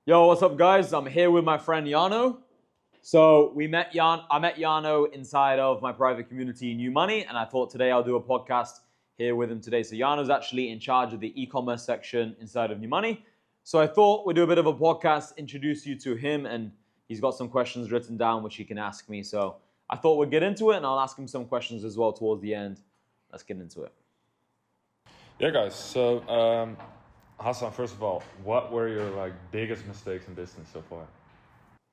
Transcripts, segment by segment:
Yo, what's up, guys? I'm here with my friend Yano. So I met Yano inside of my private community, New Money, and I thought today I'll do a podcast here with him today. So Yano's actually in charge of the e-commerce section inside of New Money. So I thought we'd do a bit of a podcast, introduce you to him, and he's got some questions written down which he can ask me. So I thought we'd get into it, and I'll ask him some questions as well towards the end. Let's get into it. Yeah, guys. So, Hassan, first of all, what were your biggest mistakes in business so far?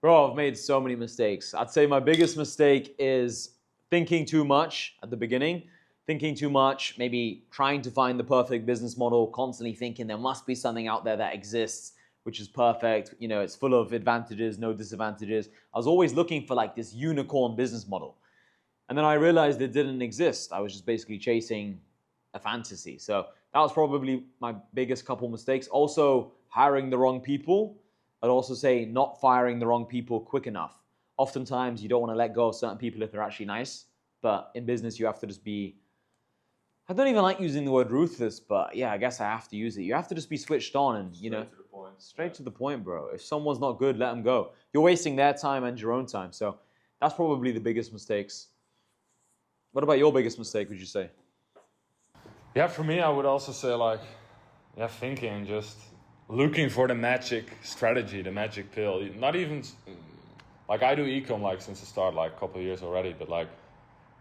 Bro, I've made so many mistakes. I'd say my biggest mistake is thinking too much at the beginning. Thinking too much, maybe trying to find the perfect business model, constantly thinking there must be something out there that exists, which is perfect. You know, it's full of advantages, no disadvantages. I was always looking for like this unicorn business model. And then I realized it didn't exist. I was just basically chasing a fantasy. So that was probably my biggest couple mistakes. Also, hiring the wrong people. I'd also say not firing the wrong people quick enough. Oftentimes, you don't want to let go of certain people if they're actually nice. But in business, you have to just be, I don't even like using the word ruthless, but yeah, I guess I have to use it. You have to just be switched on and, you know, Straight to the point. Straight to the point, bro. If someone's not good, let them go. You're wasting their time and your own time. So that's probably the biggest mistakes. What about your biggest mistake, would you say? Yeah, for me, I would also say thinking, just looking for the magic strategy, the magic pill. Not even, I do e-com since the start, a couple of years already, but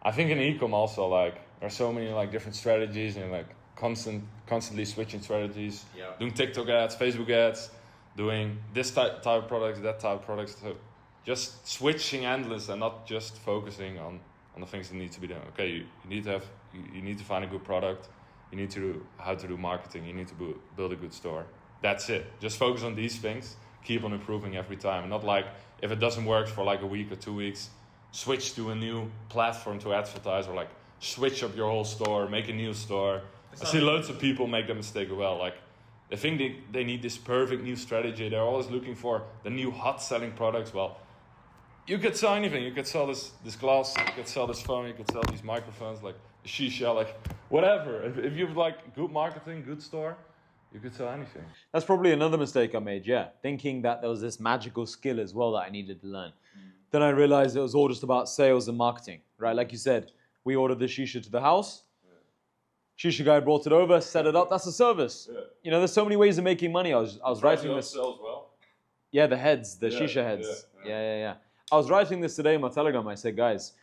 I think in e-com also, there's so many different strategies and constantly switching strategies. Yeah. Doing TikTok ads, Facebook ads, doing this type of products, that type of products. So just switching endless and not just focusing on the things that need to be done. Okay, you need to find a good product. You need to do how to do marketing. You need to build a good store. That's it. Just focus on these things. Keep on improving every time. Not if it doesn't work for a week or 2 weeks, switch to a new platform to advertise, or switch up your whole store, make a new store. I see loads of people make that mistake as well. They think they need this perfect new strategy. They're always looking for the new hot selling products. Well, you could sell anything. You could sell this glass. You could sell this phone. You could sell these microphones, shisha, whatever. If you have good marketing, good store, you could sell anything. That's probably another mistake I made, yeah. Thinking that there was this magical skill as well that I needed to learn. Then I realized it was all just about sales and marketing, right? Like you said, we ordered the shisha to the house. Yeah. Shisha guy brought it over, set it up. That's a service. Yeah. You know, there's so many ways of making money. I was writing this. Sells well. Yeah, the heads, the shisha heads. Yeah. I was writing this today in my Telegram. I said, guys,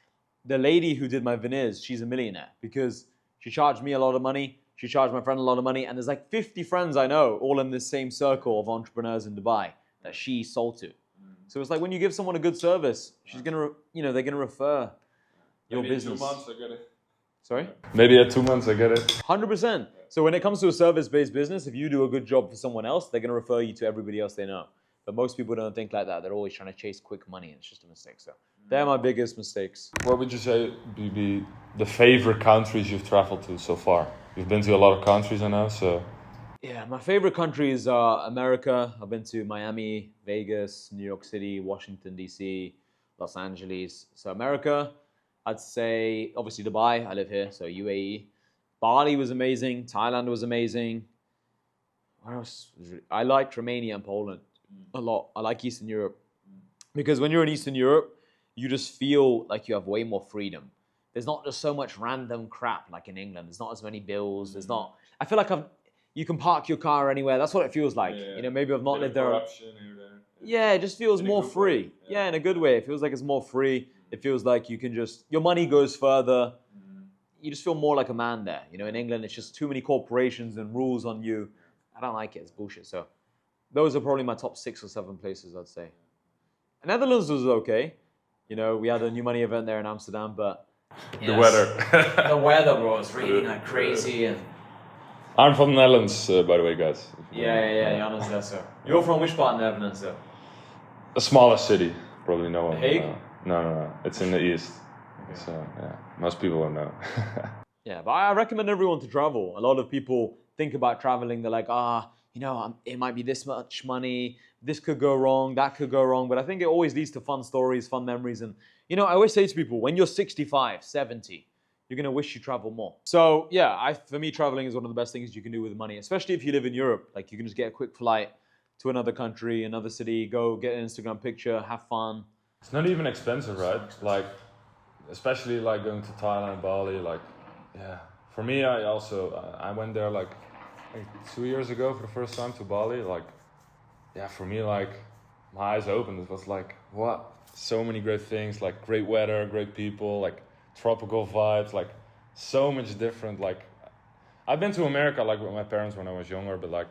the lady who did my veneers, she's a millionaire because she charged me a lot of money. She charged my friend a lot of money. And there's 50 friends I know all in this same circle of entrepreneurs in Dubai that she sold to. So it's when you give someone a good service, she's going to, they're going to refer your business. Maybe 2 months I get it. Sorry? Maybe at 2 months I get it. 100%. So when it comes to a service-based business, if you do a good job for someone else, they're going to refer you to everybody else they know. But most people don't think like that. They're always trying to chase quick money, and it's just a mistake. So they're my biggest mistakes. What would you say be the favorite countries you've traveled to so far? You've been to a lot of countries, I know, so... Yeah, my favorite countries are America. I've been to Miami, Vegas, New York City, Washington, D.C., Los Angeles. So America, I'd say, obviously Dubai. I live here, so UAE. Bali was amazing. Thailand was amazing. Where else? I liked Romania and Poland a lot. I like Eastern Europe. Because when you're in Eastern Europe, you just feel like you have way more freedom. There's not just so much random crap like in England. There's not as many bills. There's not... I feel like you can park your car anywhere. That's what it feels like. Yeah. Maybe I've not lived there. Corruption here, there. Yeah, it just feels more free. Yeah, in a good way. It feels like it's more free. It feels like you can just... Your money goes further. You just feel more like a man there. In England, it's just too many corporations and rules on you. I don't like it. It's bullshit. So those are probably my top 6 or 7 places, I'd say. Netherlands was okay. We had a New Money event there in Amsterdam, but... The weather. The weather, bro. It's raining like crazy. And I'm from the Netherlands, by the way, guys. Yeah. Jana's there, so. You're from which part of the Netherlands, though? A smaller city. Probably no one. The Hague? No. It's in the east. Okay. So, yeah. Most people won't know. Yeah, but I recommend everyone to travel. A lot of people think about traveling. They're like, it might be this much money. This could go wrong. That could go wrong. But I think it always leads to fun stories, fun memories. And, I always say to people, when you're 65, 70, you're going to wish you travel more. So, yeah, for me, traveling is one of the best things you can do with money, especially if you live in Europe. You can just get a quick flight to another country, another city, go get an Instagram picture, have fun. It's not even expensive, right? Like, especially like going to Thailand, Bali, like, yeah. For me, I went there like 2 years ago for the first time to Bali. Like, yeah, for me, like, my eyes opened. It was like, what? So many great things, like great weather, great people, like tropical vibes, like so much different. Like, I've been to America like with my parents when I was younger, but like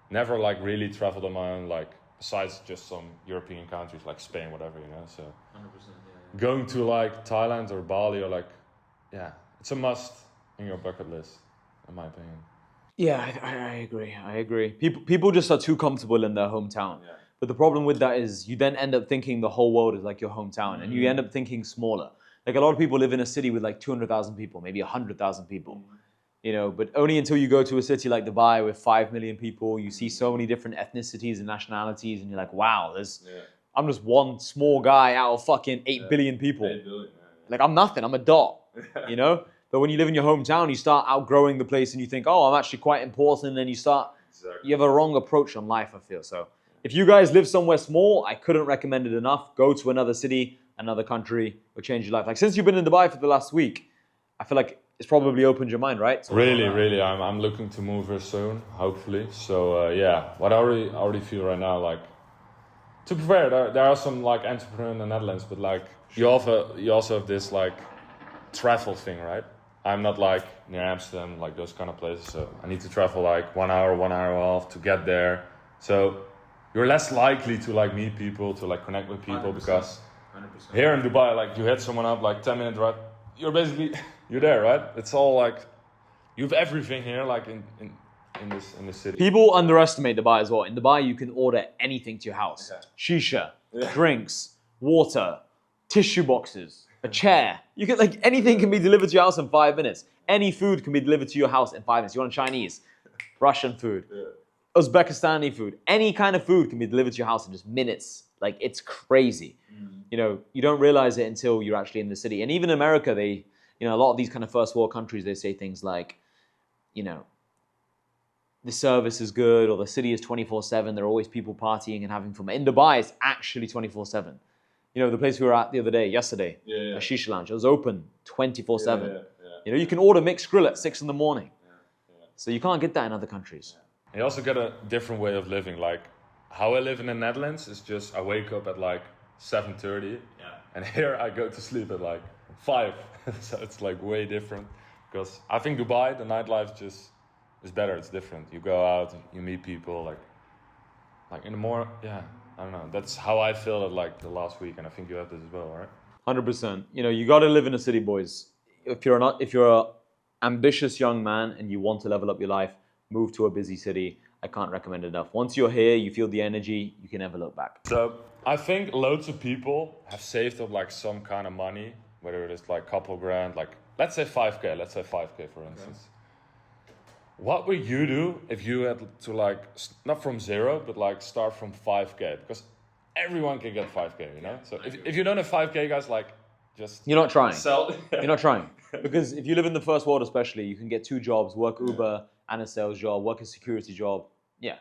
never like really traveled on my own, like besides just some European countries like Spain, whatever, you know. So 100%, yeah. going to like Thailand or Bali or like, yeah, it's a must in your bucket list, in my opinion. Yeah, I agree. People just are too comfortable in their hometown. Yeah. But the problem with that is you then end up thinking the whole world is like your hometown, and you end up thinking smaller. Like a lot of people live in a city with like 200,000 people, maybe 100,000 people. You know, but only until you go to a city like Dubai with 5 million people, you see so many different ethnicities and nationalities, and you're like, wow, I'm just one small guy out of fucking 8 billion people. 8 billion, Like, I'm nothing, I'm a dot, you know? But when you live in your hometown, you start outgrowing the place and you think, oh, I'm actually quite important, and then you have a wrong approach on life, I feel. So if you guys live somewhere small, I couldn't recommend it enough. Go to another city, another country, will change your life. Like, since you've been in Dubai for the last week, I feel like it's probably opened your mind, right? So really, I'm looking to move here soon, hopefully. So yeah, what I already feel right now, like, to be fair, there are some like entrepreneurs in the Netherlands, but like you also have this like travel thing, right? I'm not like near Amsterdam, like those kind of places, so I need to travel like 1 hour, 1 hour and a half to get there. So you're less likely to like meet people, to like connect with people, 100%, because 100%. Here in Dubai, like you hit someone up like 10-minute drive, you're there, right? It's all like you have everything here, like in this city. People underestimate Dubai as well. In Dubai, you can order anything to your house: shisha, drinks, water, tissue boxes, a chair. You can like anything can be delivered to your house in 5 minutes. Any food can be delivered to your house in 5 minutes. You want Chinese, Russian food, Uzbekistani food, any kind of food can be delivered to your house in just minutes. Like, it's crazy. You know, you don't realize it until you're actually in the city. And even in America, they, you know, a lot of these kind of first world countries, they say things like, you know, the service is good, or the city is 24/7. There are always people partying and having fun. In Dubai, it's actually 24/7. You know, the place we were at the other day, yesterday, a shisha lounge, it was open 24/7. You know, you can order mixed grill at 6 in the morning. So you can't get that in other countries. You also get a different way of living. Like, how I live in the Netherlands is just I wake up at like 7:30, and here I go to sleep at like 5. So it's like way different. Because I think Dubai, the nightlife just is better. It's different. You go out, you meet people, like in the more, I don't know. That's how I feel at like the last week, and I think you have this as well, right? 100%. You know, you got to live in a city, boys. If you're an ambitious young man and you want to level up your life, move to a busy city. I can't recommend it enough. Once you're here, you feel the energy, you can never look back. So I think loads of people have saved up like some kind of money, whether it is like couple grand, like let's say 5K for instance. What would you do if you had to like, not from zero, but like start from 5K? Because everyone can get 5K, you know? So if you don't have 5K, guys, like just... You're not trying. Sell. You're not trying. Because if you live in the first world especially, you can get 2 jobs, work Uber and a sales job, work a security job. Yeah.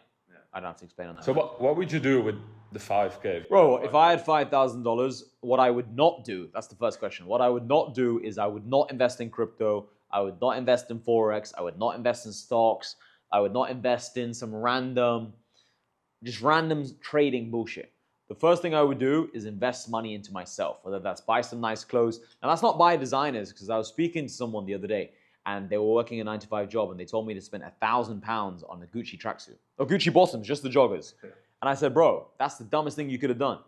I don't have to explain on that. So what would you do with the 5K? Bro, if I had $5,000, what I would not do, that's the first question. What I would not do is I would not invest in crypto. I would not invest in forex. I would not invest in stocks. I would not invest in some random trading bullshit. The first thing I would do is invest money into myself, whether that's buy some nice clothes. And that's not buy designers, because I was speaking to someone the other day and they were working a 9-to-5 job and they told me to spend £1,000 on a Gucci tracksuit. Or Gucci bottoms, just the joggers. And I said, bro, that's the dumbest thing you could have done.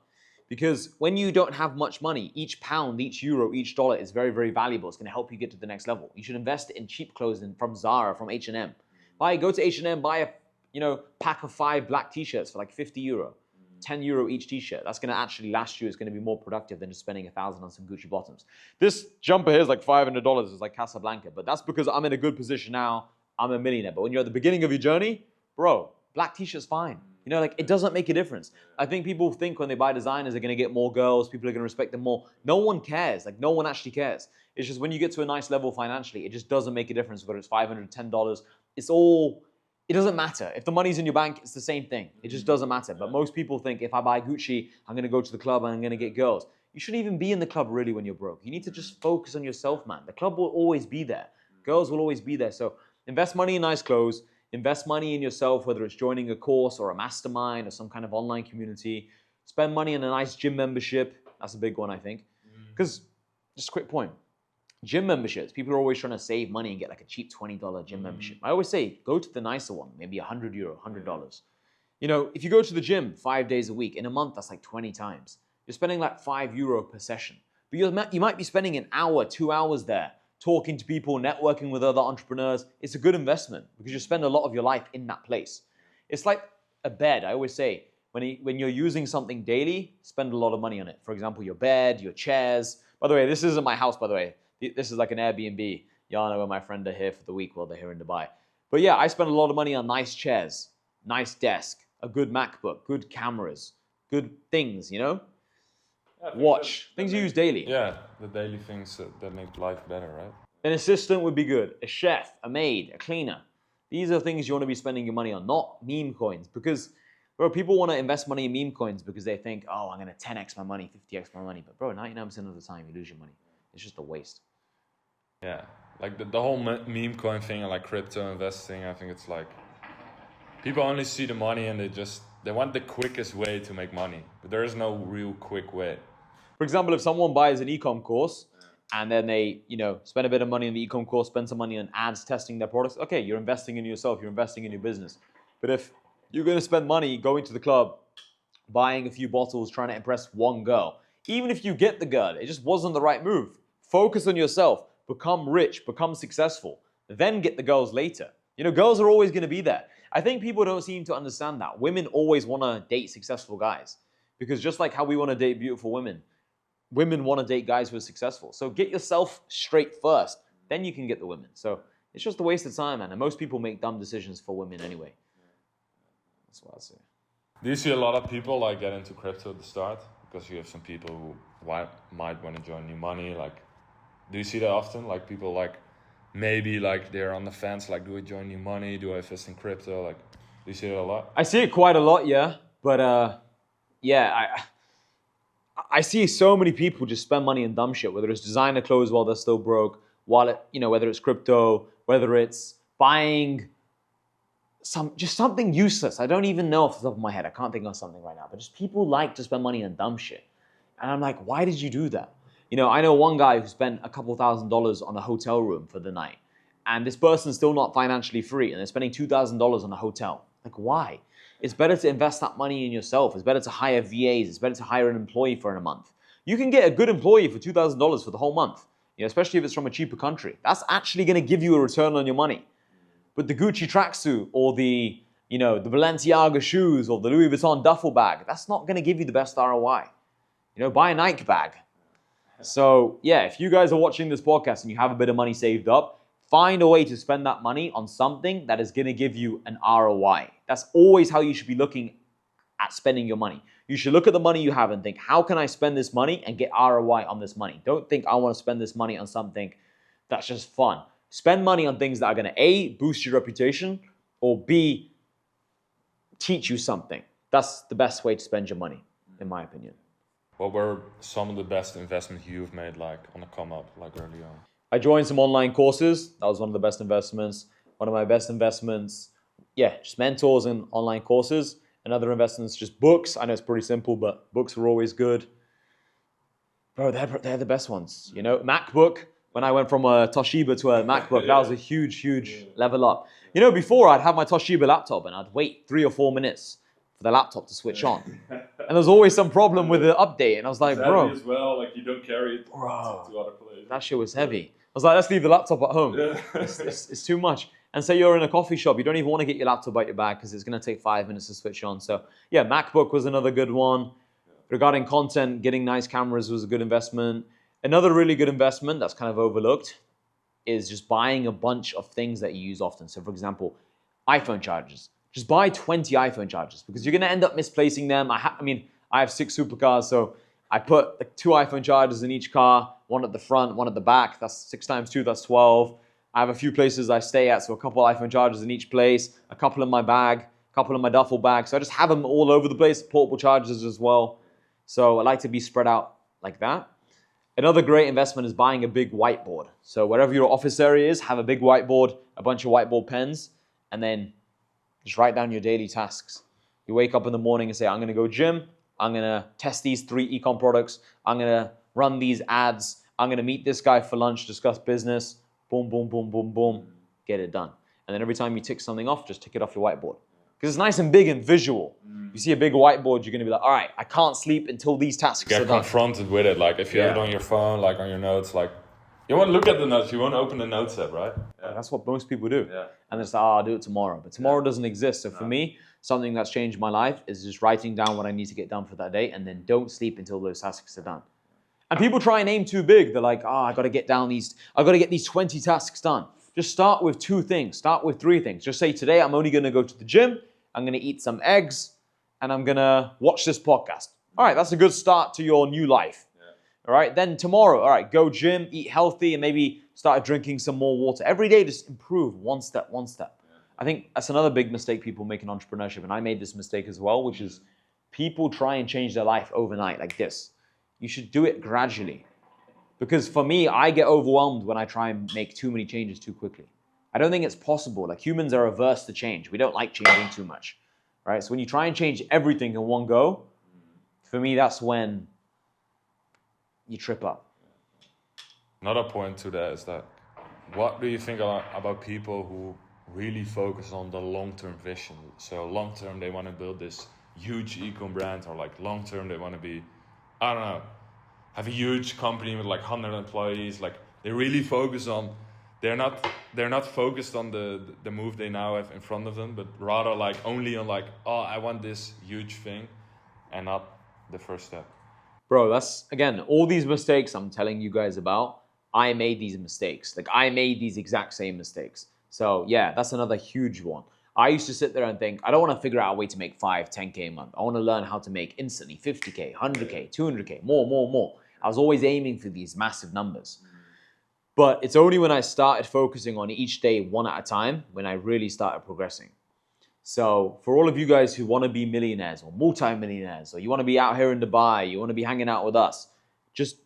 Because when you don't have much money, each pound, each euro, each dollar is very, very valuable. It's going to help you get to the next level. You should invest in cheap clothes from Zara, from H&M. Go to H&M, buy a pack of 5 black t-shirts for like 50 euro. 10 euro each t-shirt. That's going to actually last you. It's going to be more productive than just spending $1,000 on some Gucci bottoms. This jumper here is like $500. It's like Casablanca. But that's because I'm in a good position now. I'm a millionaire. But when you're at the beginning of your journey, bro, black t-shirt's fine. You know, like, it doesn't make a difference. I think people think when they buy designers, they're going to get more girls. People are going to respect them more. No one cares. Like, no one actually cares. It's just when you get to a nice level financially, it just doesn't make a difference whether it's $500, $10. It's all it doesn't matter. If the money's in your bank, it's the same thing. It just doesn't matter. But most people think if I buy Gucci, I'm going to go to the club and I'm going to get girls. You shouldn't even be in the club really when you're broke. You need to just focus on yourself, man. The club will always be there. Girls will always be there. So invest money in nice clothes. Invest money in yourself, whether it's joining a course or a mastermind or some kind of online community. Spend money on a nice gym membership. That's a big one, I think. Because, just a quick point. Gym memberships, people are always trying to save money and get like a cheap $20 gym membership. I always say, go to the nicer one, maybe €100, $100. You know, if you go to the gym 5 days a week, in a month, that's like 20 times. You're spending like €5 per session. But you might be spending an hour, 2 hours there, talking to people, networking with other entrepreneurs. It's a good investment because you spend a lot of your life in that place. It's like a bed. I always say, when you're using something daily, spend a lot of money on it. For example, your bed, your chairs. By the way, this isn't my house, by the way. This is like an Airbnb. Yana and my friend are here for the week while they're here in Dubai. But yeah, I spend a lot of money on nice chairs, nice desk, a good MacBook, good cameras, good things, you know? Yeah, watch, things you use daily. Yeah, the daily things that make life better, right? An assistant would be good, a chef, a maid, a cleaner. These are things you want to be spending your money on, not meme coins. Because, bro, people want to invest money in meme coins because they think, oh, I'm going to 10x my money, 50x my money. But bro, 99% of the time you lose your money. It's just a waste. Yeah, like the whole meme coin thing and like crypto investing, I think it's like people only see the money and they want the quickest way to make money, but there is no real quick way. For example, if someone buys an e-com course and then they, spend a bit of money on the e-com course, spend some money on ads testing their products, okay, you're investing in yourself, you're investing in your business. But if you're going to spend money going to the club, buying a few bottles, trying to impress one girl, even if you get the girl, it just wasn't the right move. Focus on yourself. Become rich, become successful, then get the girls later. Girls are always going to be there. I think people don't seem to understand that. Women always want to date successful guys because just like how we want to date beautiful women, women want to date guys who are successful. So get yourself straight first, then you can get the women. So it's just a waste of time, man. And most people make dumb decisions for women anyway. That's what I say. Do you see a lot of people like get into crypto at the start? Because you have some people who might want to join new money, like. Do you see that often? Like people like maybe like they're on the fence, like do I join new money? Do I invest in crypto? Like do you see it a lot? I see it quite a lot, yeah. But yeah, I see so many people just spend money on dumb shit, whether it's designer clothes while they're still broke, whether it's crypto, whether it's buying something useless. I don't even know off the top of my head. I can't think of something right now. But just people like to spend money on dumb shit. And I'm like, why did you do that? I know one guy who spent a couple $1,000s on a hotel room for the night. And this person's still not financially free. And they're spending $2,000 on a hotel. Like, why? It's better to invest that money in yourself. It's better to hire VAs. It's better to hire an employee for a month. You can get a good employee for $2,000 for the whole month. Especially if it's from a cheaper country. That's actually going to give you a return on your money. But the Gucci tracksuit or the Balenciaga shoes or the Louis Vuitton duffel bag, that's not going to give you the best ROI. Buy a Nike bag. So yeah, if you guys are watching this podcast and you have a bit of money saved up, find a way to spend that money on something that is going to give you an ROI. That's always how you should be looking at spending your money. You should look at the money you have and think, how can I spend this money and get ROI on this money? Don't think I want to spend this money on something that's just fun. Spend money on things that are going to A, boost your reputation, or B, teach you something. That's the best way to spend your money, in my opinion. What were some of the best investments you've made, like on a come up, like early on? I joined some online courses. That was one of the best investments. One of my best investments, just mentors and online courses. Another investment's just books. I know it's pretty simple, but books are always good. Bro, they're the best ones. MacBook. When I went from a Toshiba to a MacBook, that was a huge level up. Before I'd have my Toshiba laptop and I'd wait 3 or 4 minutes for the laptop to switch on. And there's always some problem with the update. And I was like, bro. As well, like you don't carry it bro, to other places. That shit was heavy. I was like, let's leave the laptop at home. Yeah. It's too much. And say you're in a coffee shop, you don't even want to get your laptop out your bag because it's going to take 5 minutes to switch on. So yeah, MacBook was another good one. Regarding content, getting nice cameras was a good investment. Another really good investment that's kind of overlooked is just buying a bunch of things that you use often. So for example, iPhone chargers. Just buy 20 iPhone chargers because you're going to end up misplacing them. I have 6 supercars, so I put 2 iPhone chargers in each car, one at the front, one at the back. That's 6 times 2, that's 12. I have a few places I stay at, so a couple iPhone chargers in each place, a couple in my bag, a couple in my duffel bag. So I just have them all over the place, portable chargers as well. So I like to be spread out like that. Another great investment is buying a big whiteboard. So wherever your office area is, have a big whiteboard, a bunch of whiteboard pens, and then just write down your daily tasks. You wake up in the morning and say, I'm going to go gym. I'm going to test these 3 ecom products. I'm going to run these ads. I'm going to meet this guy for lunch, discuss business. Boom, boom, boom, boom, boom. Get it done. And then every time you tick something off, just tick it off your whiteboard. Because it's nice and big and visual. You see a big whiteboard, you're going to be like, all right, I can't sleep until these tasks are done. Get confronted with it. Like if you have it on your phone, like on your notes, like you won't look at the notes, you won't open the notes app, right? Yeah. That's what most people do. Yeah. And it's like, oh, I'll do it tomorrow. But tomorrow doesn't exist. So for me, something that's changed my life is just writing down what I need to get done for that day and then don't sleep until those tasks are done. And people try and aim too big. They're like, I got to get these 20 tasks done. Just start with 2 things. Start with 3 things. Just say, today I'm only going to go to the gym. I'm going to eat some eggs and I'm going to watch this podcast. All right, that's a good start to your new life. Yeah. All right, then tomorrow, all right, go gym, eat healthy, and maybe start drinking some more water. Every day, just improve one step, one step. Yeah. I think that's another big mistake people make in entrepreneurship, and I made this mistake as well, which is people try and change their life overnight like this. You should do it gradually. Because for me, I get overwhelmed when I try and make too many changes too quickly. I don't think it's possible. Like, humans are averse to change. We don't like changing too much, right? So when you try and change everything in one go, for me, that's when you trip up. Another point to that is that, what do you think about people who really focus on the long-term vision? So long-term, they want to build this huge e-com brand, or like long-term, they want to be, I don't know, have a huge company with like 100 employees. Like, they really focus on, they're not focused on the move they now have in front of them, but rather like only on like, oh, I want this huge thing, and not the first step. Bro, that's, again, all these mistakes I'm telling you guys about, I made these mistakes. Like, I made these exact same mistakes. So yeah, that's another huge one. I used to sit there and think, I don't want to figure out a way to make 5, 10K a month. I want to learn how to make instantly 50K, 100K, 200K, more. I was always aiming for these massive numbers. But it's only when I started focusing on each day one at a time when I really started progressing. So for all of you guys who want to be millionaires or multi-millionaires, or you want to be out here in Dubai, you want to be hanging out with us, just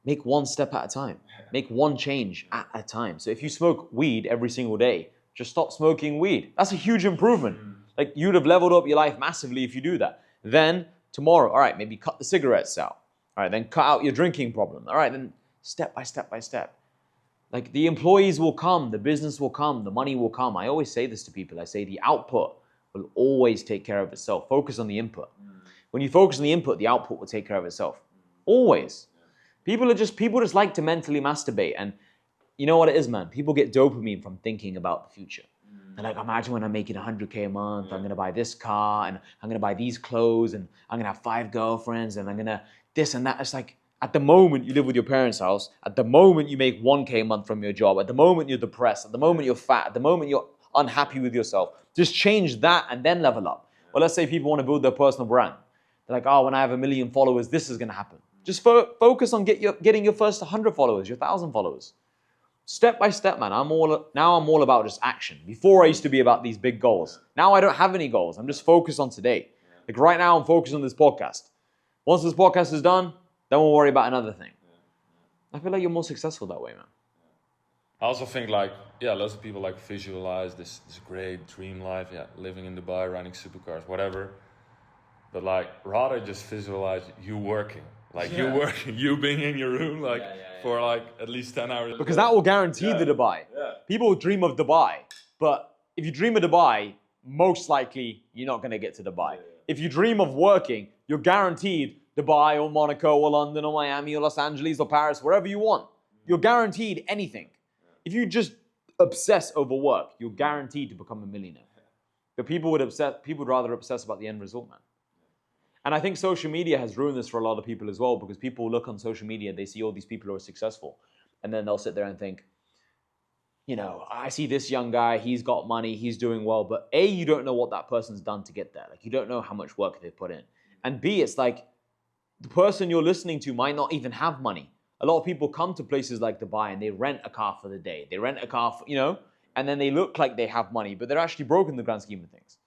make one step at a time. Make one change at a time. So if you smoke weed every single day, just stop smoking weed. That's a huge improvement. Like, you'd have leveled up your life massively if you do that. Then tomorrow, all right, maybe cut the cigarettes out. All right, then cut out your drinking problem. All right, then step by step by step. Like, the employees will come, the business will come, the money will come. I always say this to people. I say the output will always take care of itself. Focus on the input. When you focus on the input, the output will take care of itself. Always. People just like to mentally masturbate. And you know what it is, man? People get dopamine from thinking about the future. They're like, imagine when I'm making 100K a month, I'm going to buy this car, and I'm going to buy these clothes, and I'm going to have 5 girlfriends, and I'm going to this and that. It's like, at the moment you live with your parents' house, at the moment you make 1K a month from your job, at the moment you're depressed, at the moment you're fat, at the moment you're unhappy with yourself, just change that and then level up. Well, let's say people want to build their personal brand. They're like, oh, when I have 1 million followers, this is going to happen. Just focus on getting your first 100 followers, your 1,000 followers. Step by step, man. I'm all about just action. Before, I used to be about these big goals. Now I don't have any goals. I'm just focused on today. Like, right now, I'm focused on this podcast. Once this podcast is done, then we'll worry about another thing. I feel like you're more successful that way, man. I also think, like, lots of people like visualize this great dream life, living in Dubai, riding supercars, whatever. But like, rather just visualize you working. Like, you working, you being in your room, like, for like at least 10 hours. Because that will guarantee the Dubai. Yeah. People dream of Dubai, but if you dream of Dubai, most likely you're not going to get to Dubai. If you dream of working, you're guaranteed Dubai or Monaco or London or Miami or Los Angeles or Paris, wherever you want. You're guaranteed anything. If you just obsess over work, you're guaranteed to become a millionaire. But people would rather obsess about the end result, man. And I think social media has ruined this for a lot of people as well, because people look on social media, they see all these people who are successful, and then they'll sit there and think, you know, I see this young guy, he's got money, he's doing well, but A, you don't know what that person's done to get there. Like, you don't know how much work they've put in. And B, it's like, the person you're listening to might not even have money. A lot of people come to places like Dubai and they rent a car for the day. They rent a car, for, and then they look like they have money, but they're actually broke in the grand scheme of things.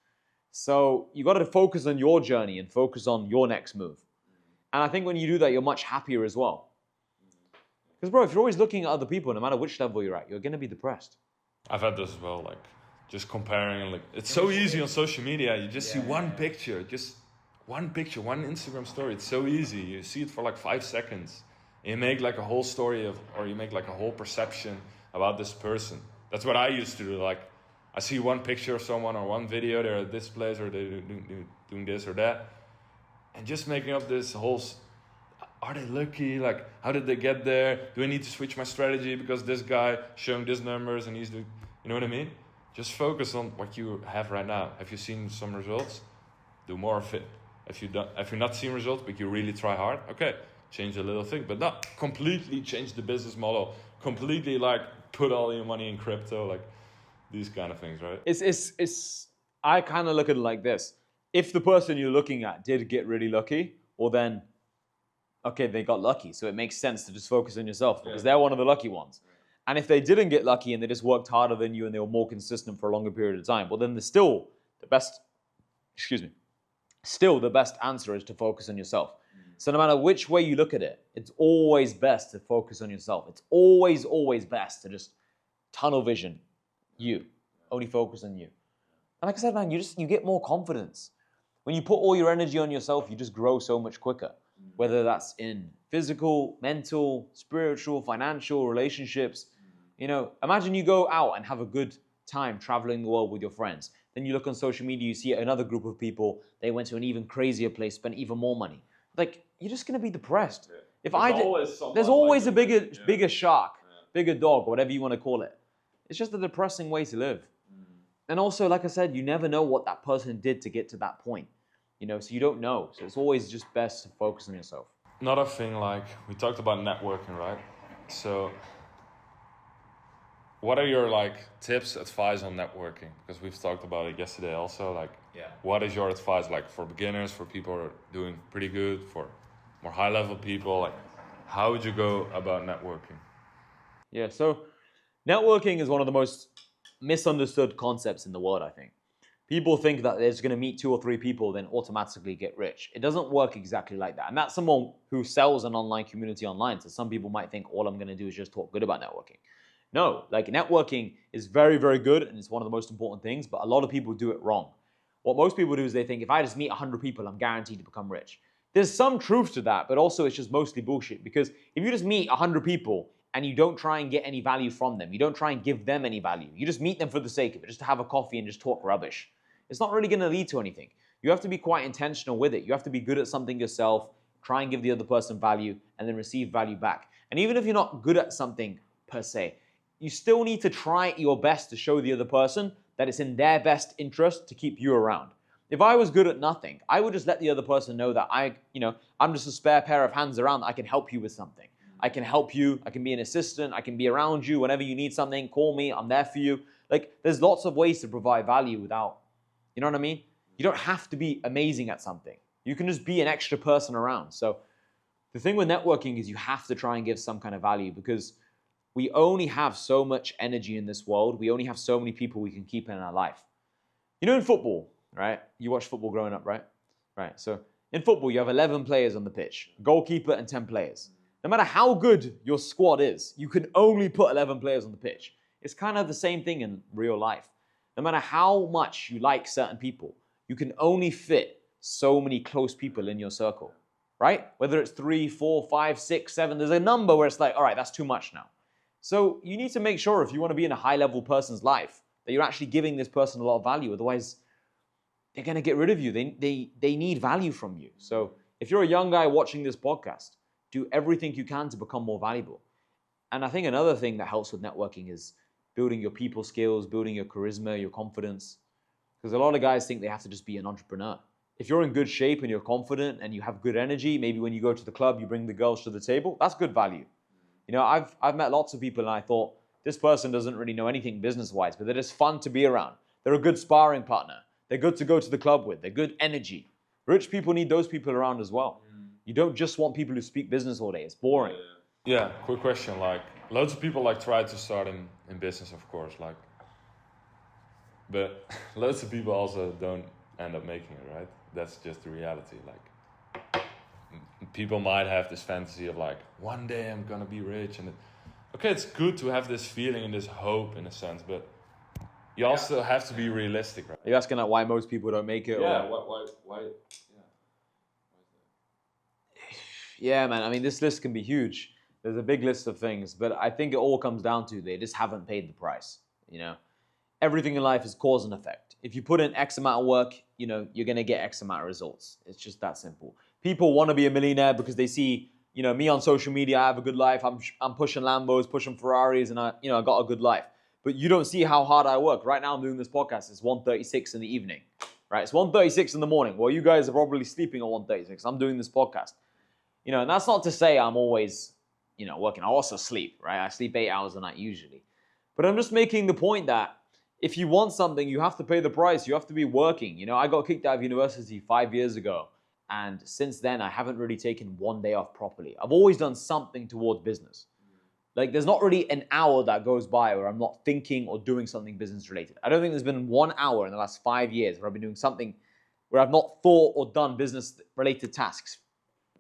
So you got to focus on your journey and focus on your next move. And I think when you do that, you're much happier as well. Because bro, if you're always looking at other people, no matter which level you're at, you're going to be depressed. I've had this as well, like just comparing, like it's so easy on social media. You just see one picture, one Instagram story. It's so easy. You see it for like 5 seconds. And you make like a whole story or you make like a whole perception about this person. That's what I used to do. Like I see one picture of someone or one video, they're at this place or they're doing this or that. And just making up this whole, are they lucky? Like, how did they get there? Do I need to switch my strategy because this guy showing these numbers and he's doing, you know what I mean? Just focus on what you have right now. Have you seen some results? Do more of it. If you're not seeing results, but you really try hard, okay, change a little thing, but not completely change the business model. Completely like put all your money in crypto, like these kind of things, right? I kind of look at it like this. If the person you're looking at did get really lucky, or then, okay, they got lucky. So it makes sense to just focus on yourself because they're one of the lucky ones. And if they didn't get lucky and they just worked harder than you and they were more consistent for a longer period of time, well, then they're still the best, still the best answer is to focus on yourself. So no matter which way you look at it, it's always best to focus on yourself. It's always, always best to just tunnel vision you, only focus on you. And like I said, man, you get more confidence. When you put all your energy on yourself, you just grow so much quicker. Whether that's in physical, mental, spiritual, financial, relationships. Imagine you go out and have a good time traveling the world with your friends. Then you look on social media, you see another group of people, they went to an even crazier place, spent even more money. Like, you're just going to be depressed. There's always a bigger shark, bigger dog, whatever you want to call it. It's just a depressing way to live. And also, like I said, you never know what that person did to get to that point. So you don't know. So it's always just best to focus on yourself. Another thing, like we talked about networking, right? So what are your tips, advice on networking? Because we've talked about it yesterday also. What is your advice for beginners, for people who are doing pretty good, for more high level people? How would you go about networking? Yeah, so networking is one of the most misunderstood concepts in the world, I think. People think that they're just going to meet 2 or 3 people, then automatically get rich. It doesn't work exactly like that. And that's someone who sells an online community online. So some people might think all I'm going to do is just talk good about networking. No, networking is very, very good and it's one of the most important things, but a lot of people do it wrong. What most people do is they think if I just meet 100 people, I'm guaranteed to become rich. There's some truth to that, but also it's just mostly bullshit, because if you just meet 100 people and you don't try and get any value from them, you don't try and give them any value, you just meet them for the sake of it, just to have a coffee and just talk rubbish, it's not really going to lead to anything. You have to be quite intentional with it. You have to be good at something yourself, try and give the other person value, and then receive value back. And even if you're not good at something per se, you still need to try your best to show the other person that it's in their best interest to keep you around. If I was good at nothing, I would just let the other person know that I'm just a spare pair of hands around that I can help you with something. I can help you, I can be an assistant, I can be around you whenever you need something, call me, I'm there for you. There's lots of ways to provide value without, you know what I mean? You don't have to be amazing at something. You can just be an extra person around. So the thing with networking is you have to try and give some kind of value, because we only have so much energy in this world. We only have so many people we can keep in our life. In football, right? You watched football growing up, right? Right. So in football, you have 11 players on the pitch, goalkeeper and 10 players. No matter how good your squad is, you can only put 11 players on the pitch. It's kind of the same thing in real life. No matter how much you like certain people, you can only fit so many close people in your circle, right? Whether it's 3, 4, 5, 6, 7, there's a number where it's all right, that's too much now. So you need to make sure if you want to be in a high-level person's life that you're actually giving this person a lot of value. Otherwise, they're going to get rid of you. They need value from you. So if you're a young guy watching this podcast, do everything you can to become more valuable. And I think another thing that helps with networking is building your people skills, building your charisma, your confidence. Because a lot of guys think they have to just be an entrepreneur. If you're in good shape and you're confident and you have good energy, maybe when you go to the club, you bring the girls to the table, that's good value. I've met lots of people and I thought, this person doesn't really know anything business-wise, but they're just fun to be around. They're a good sparring partner. They're good to go to the club with. They're good energy. Rich people need those people around as well. You don't just want people who speak business all day. It's boring. Yeah, quick question. Like, loads of people like try to start in business, of course. Like, but loads of people also don't end up making it, right? That's just the reality. Like, people might have this fantasy of like, one day I'm gonna be rich, and okay, it's good to have this feeling and this hope in a sense, but you also have to be realistic, right? Are you asking like why most people don't make it? Yeah. Or? Why? Yeah. Yeah, man. I mean, this list can be huge. There's a big list of things, but I think it all comes down to they just haven't paid the price. You know, everything in life is cause and effect. If you put in X amount of work, you know, you're gonna get X amount of results. It's just that simple. People want to be a millionaire because they see, you know, me on social media. I have a good life. I'm pushing Lambos, pushing Ferraris, and I got a good life. But you don't see how hard I work. Right now, I'm doing this podcast. It's 1:36 in the evening, right? It's 1:36 in the morning. Well, you guys are probably sleeping at 1:36. I'm doing this podcast. You know, and that's not to say I'm always, you know, working. I also sleep, right? I sleep 8 hours a night usually. But I'm just making the point that if you want something, you have to pay the price. You have to be working. You know, I got kicked out of university 5 years ago. And since then, I haven't really taken one day off properly. I've always done something towards business. Like, there's not really an hour that goes by where I'm not thinking or doing something business related. I don't think there's been 1 hour in the last 5 years where I've been doing something where I've not thought or done business related tasks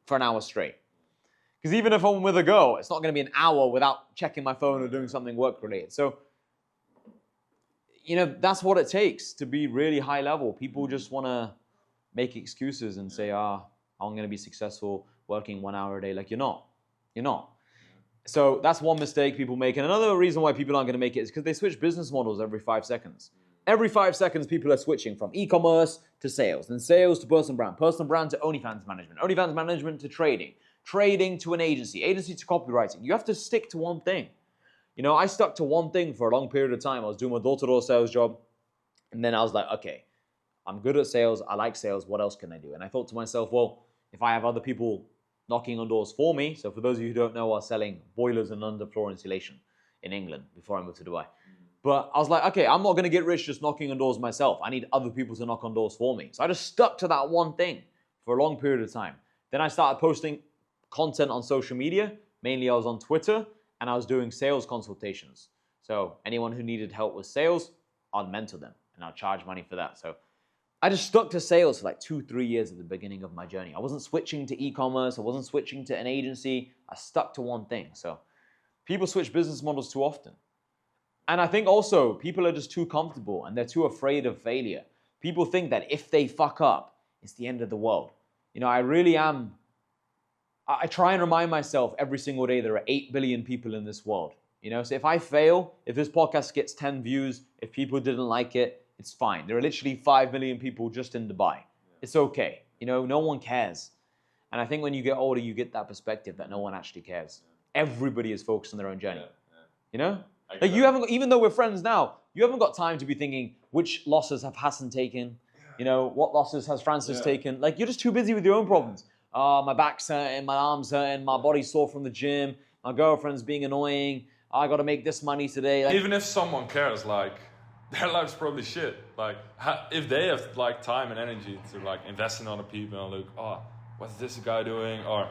for an hour straight. Because even if I'm with a girl, it's not going to be an hour without checking my phone or doing something work related. So, you know, that's what it takes to be really high level. People just want to make excuses and say, I'm going to be successful working 1 hour a day. Like, you're not. You're not. So that's one mistake people make. And another reason why people aren't going to make it is because they switch business models every 5 seconds. Every 5 seconds, people are switching from e-commerce to sales, then sales to personal brand to OnlyFans management to trading to an agency to copywriting. You have to stick to one thing. You know, I stuck to one thing for a long period of time. I was doing my door-to-door sales job, and then I was like, okay, I'm good at sales. I like sales. What else can I do? And I thought to myself, well, if I have other people knocking on doors for me, so for those of you who don't know, I was selling boilers and underfloor insulation in England before I moved to Dubai. But I was like, okay, I'm not going to get rich just knocking on doors myself. I need other people to knock on doors for me. So I just stuck to that one thing for a long period of time. Then I started posting content on social media. Mainly I was on Twitter, and I was doing sales consultations. So anyone who needed help with sales, I'd mentor them, and I'd charge money for that. So I just stuck to sales for like 2-3 years at the beginning of my journey. I wasn't switching to e-commerce. I wasn't switching to an agency. I stuck to one thing. So people switch business models too often. And I think also people are just too comfortable and they're too afraid of failure. People think that if they fuck up, it's the end of the world. You know, I really am. I try and remind myself every single day there are 8 billion people in this world. You know, so if I fail, if this podcast gets 10 views, if people didn't like it, it's fine. There are literally 5 million people just in Dubai. It's okay. You know, no one cares. And I think when you get older, you get that perspective that no one actually cares. Everybody is focused on their own journey. You know? Like you haven't, even though we're friends now, you haven't got time to be thinking which losses have Hassan taken, you know, what losses has Francis taken. Like you're just too busy with your own problems. My back's hurting, my arm's hurting, my body's sore from the gym, my girlfriend's being annoying. I got to make this money today. Like, even if someone cares, like their life's probably shit. Like if they have like time and energy to like invest in other people and look, oh, what's this guy doing? Or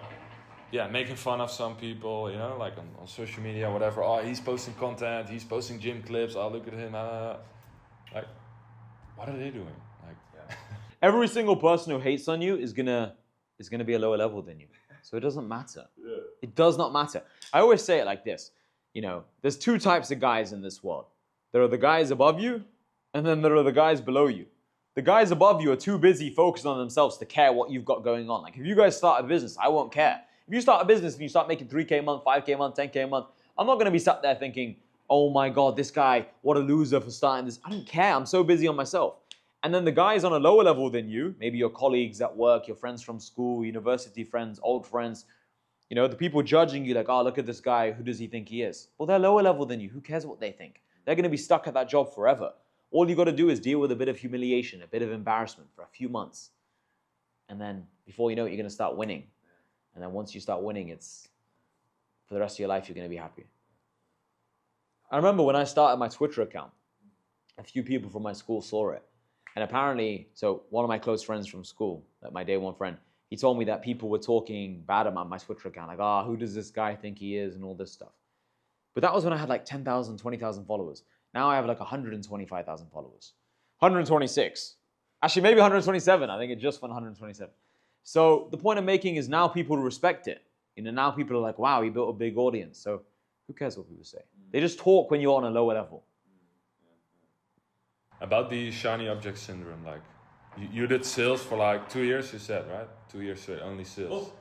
yeah, making fun of some people, you know, like on social media, whatever. Oh, he's posting content, he's posting gym clips. Oh, look at him. Like, what are they doing? Like, every single person who hates on you is gonna be a lower level than you. So it doesn't matter. It does not matter. I always say it like this. You know, there's 2 types of guys in this world. There are the guys above you, and then there are the guys below you. The guys above you are too busy focused on themselves to care what you've got going on. Like if you guys start a business, I won't care. If you start a business and you start making 3K a month, 5K a month, 10K a month, I'm not going to be sat there thinking, oh my God, this guy, what a loser for starting this. I don't care. I'm so busy on myself. And then the guys on a lower level than you, maybe your colleagues at work, your friends from school, university friends, old friends, you know, the people judging you like, oh, look at this guy. Who does he think he is? Well, they're lower level than you. Who cares what they think? They're going to be stuck at that job forever. All you got to do is deal with a bit of humiliation, a bit of embarrassment for a few months. And then before you know it, you're going to start winning. And then once you start winning, it's for the rest of your life, you're going to be happy. I remember when I started my Twitter account, a few people from my school saw it. And apparently, so one of my close friends from school, like my day one friend, he told me that people were talking bad about my Twitter account, like, ah, who does this guy think he is, and all this stuff. But that was when I had like 10,000, 20,000 followers. Now I have like 125,000 followers. 126. Actually, maybe 127. I think it just went 127. So the point I'm making is now people respect it. You know, now people are like, wow, he built a big audience. So who cares what people say? They just talk when you're on a lower level. About the shiny object syndrome, like you did sales for like 2 years, you said, right? 2 years only sales.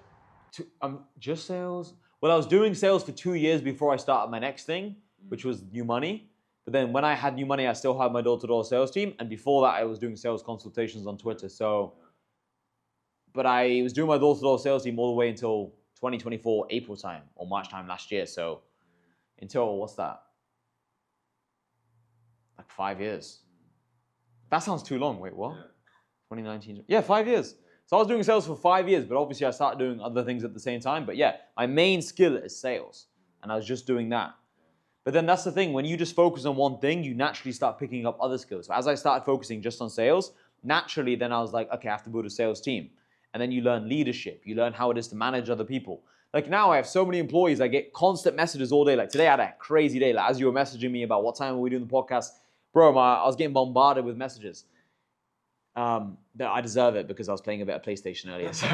Just sales. Well, I was doing sales for 2 years before I started my next thing, which was new money. But then when I had new money, I still had my door-to-door sales team. And before that, I was doing sales consultations on Twitter. So, but I was doing my door-to-door sales team all the way until 2024 April time or March time last year. So until, what's that? Like 5 years. That sounds too long. Wait, what? 2019. Yeah, 5 years. So I was doing sales for 5 years, but obviously I started doing other things at the same time. But yeah, my main skill is sales. And I was just doing that. But then that's the thing. When you just focus on one thing, you naturally start picking up other skills. So as I started focusing just on sales, naturally then I was like, okay, I have to build a sales team. And then you learn leadership. You learn how it is to manage other people. Like now I have so many employees. I get constant messages all day. Like today I had a crazy day. Like as you were messaging me about what time are we doing the podcast, bro, I was getting bombarded with messages. That I deserve it because I was playing a bit of PlayStation earlier. So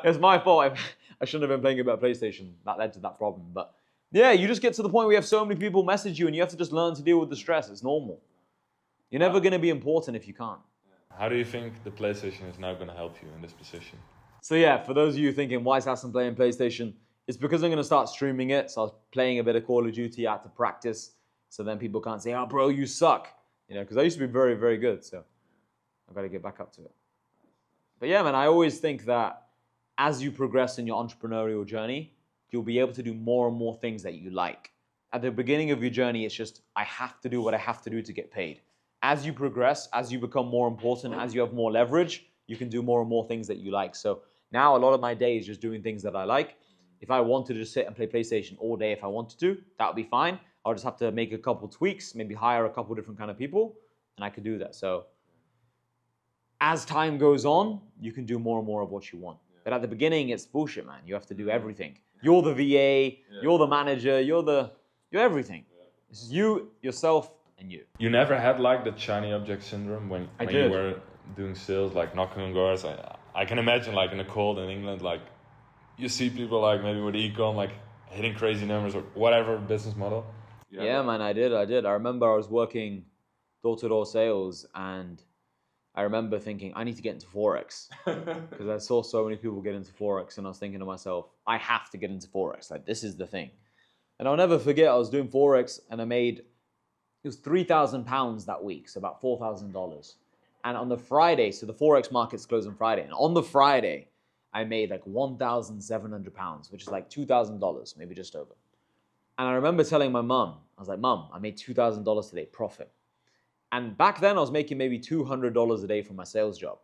it was my fault. I shouldn't have been playing a bit of PlayStation. That led to that problem. But yeah, you just get to the point where you have so many people message you and you have to just learn to deal with the stress. It's normal. You're never going to be important if you can't. How do you think the PlayStation is now going to help you in this position? So yeah, for those of you thinking, why is Hassan playing PlayStation? It's because I'm going to start streaming it. So I was playing a bit of Call of Duty out to practice. So then people can't say, oh, bro, you suck. You know, because I used to be very, very good. So I've got to get back up to it. But yeah, man, I always think that as you progress in your entrepreneurial journey, you'll be able to do more and more things that you like. At the beginning of your journey, it's just, I have to do what I have to do to get paid. As you progress, as you become more important, as you have more leverage, you can do more and more things that you like. So now a lot of my day is just doing things that I like. If I wanted to just sit and play PlayStation all day if I wanted to, that would be fine. I'll just have to make a couple tweaks, maybe hire a couple different kind of people, and I could do that. So as time goes on, you can do more and more of what you want. But at the beginning, it's bullshit, man. You have to do everything. You're the VA, you're the manager, you're everything. It's you, yourself, and you. You never had like the shiny object syndrome when you were doing sales, like knocking on doors. I can imagine like in a cold in England, like you see people like maybe with ecom, like hitting crazy numbers or whatever business model. Yeah, man, I did. I remember I was working door-to-door sales and I remember thinking, I need to get into forex because I saw so many people get into forex and I was thinking to myself, I have to get into forex. Like, this is the thing. And I'll never forget, I was doing forex and I made, it was £3,000 that week, so about $4,000. And on the Friday, so the forex markets close on Friday, and on the Friday, I made like £1,700, which is like $2,000, maybe just over. And I remember telling my mum, I was like, Mum, I made $2,000 today, profit. And back then I was making maybe $200 a day from my sales job.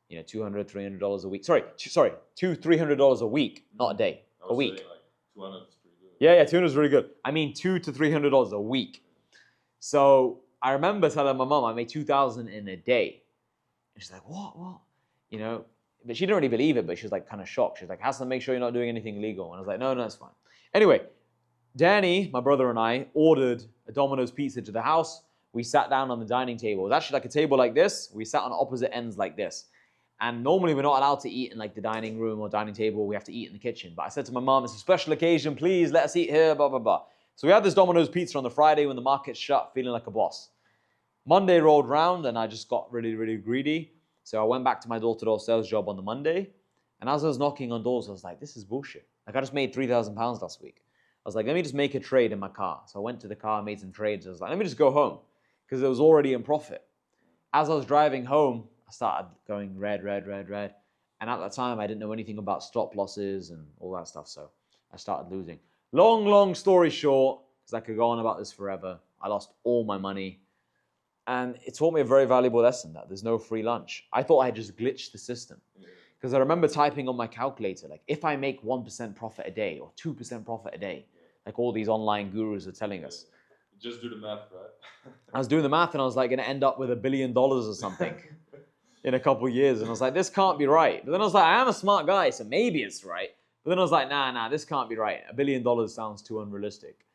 You know, $200, $300 a week. Sorry, $200, $300 a week, not a day, a week. Like 200 is pretty good. Yeah, 200 is really good. I mean, $200 to $300 a week. So I remember telling my mom I made $2,000 in a day. And she's like, what? You know, but she didn't really believe it, but she was like kind of shocked. She was like, Hassan, make sure you're not doing anything illegal. And I was like, no, it's fine. Anyway, Danny, my brother and I ordered a Domino's pizza to the house. We sat down on the dining table. It was actually like a table like this. We sat on opposite ends like this. And normally we're not allowed to eat in like the dining room or dining table. We have to eat in the kitchen. But I said to my mom, it's a special occasion. Please let us eat here, blah, blah, blah. So we had this Domino's pizza on the Friday when the market shut, feeling like a boss. Monday rolled round and I just got really, really greedy. So I went back to my door-to-door sales job on the Monday. And as I was knocking on doors, I was like, this is bullshit. Like I just made £3,000 last week. I was like, let me just make a trade in my car. So I went to the car, made some trades. I was like, let me just go home because it was already in profit. As I was driving home, I started going red. And at that time, I didn't know anything about stop losses and all that stuff. So I started losing. Long story short, because I could go on about this forever, I lost all my money. And it taught me a very valuable lesson that there's no free lunch. I thought I just glitched the system. Because I remember typing on my calculator, like if I make 1% profit a day or 2% profit a day, like all these online gurus are telling us. Just do the math, right? I was doing the math and I was like going to end up with $1 billion or something. in a couple of years. And I was like, this can't be right. But then I was like, I am a smart guy, so maybe it's right. But then I was like, nah, this can't be right. $1 billion sounds too unrealistic.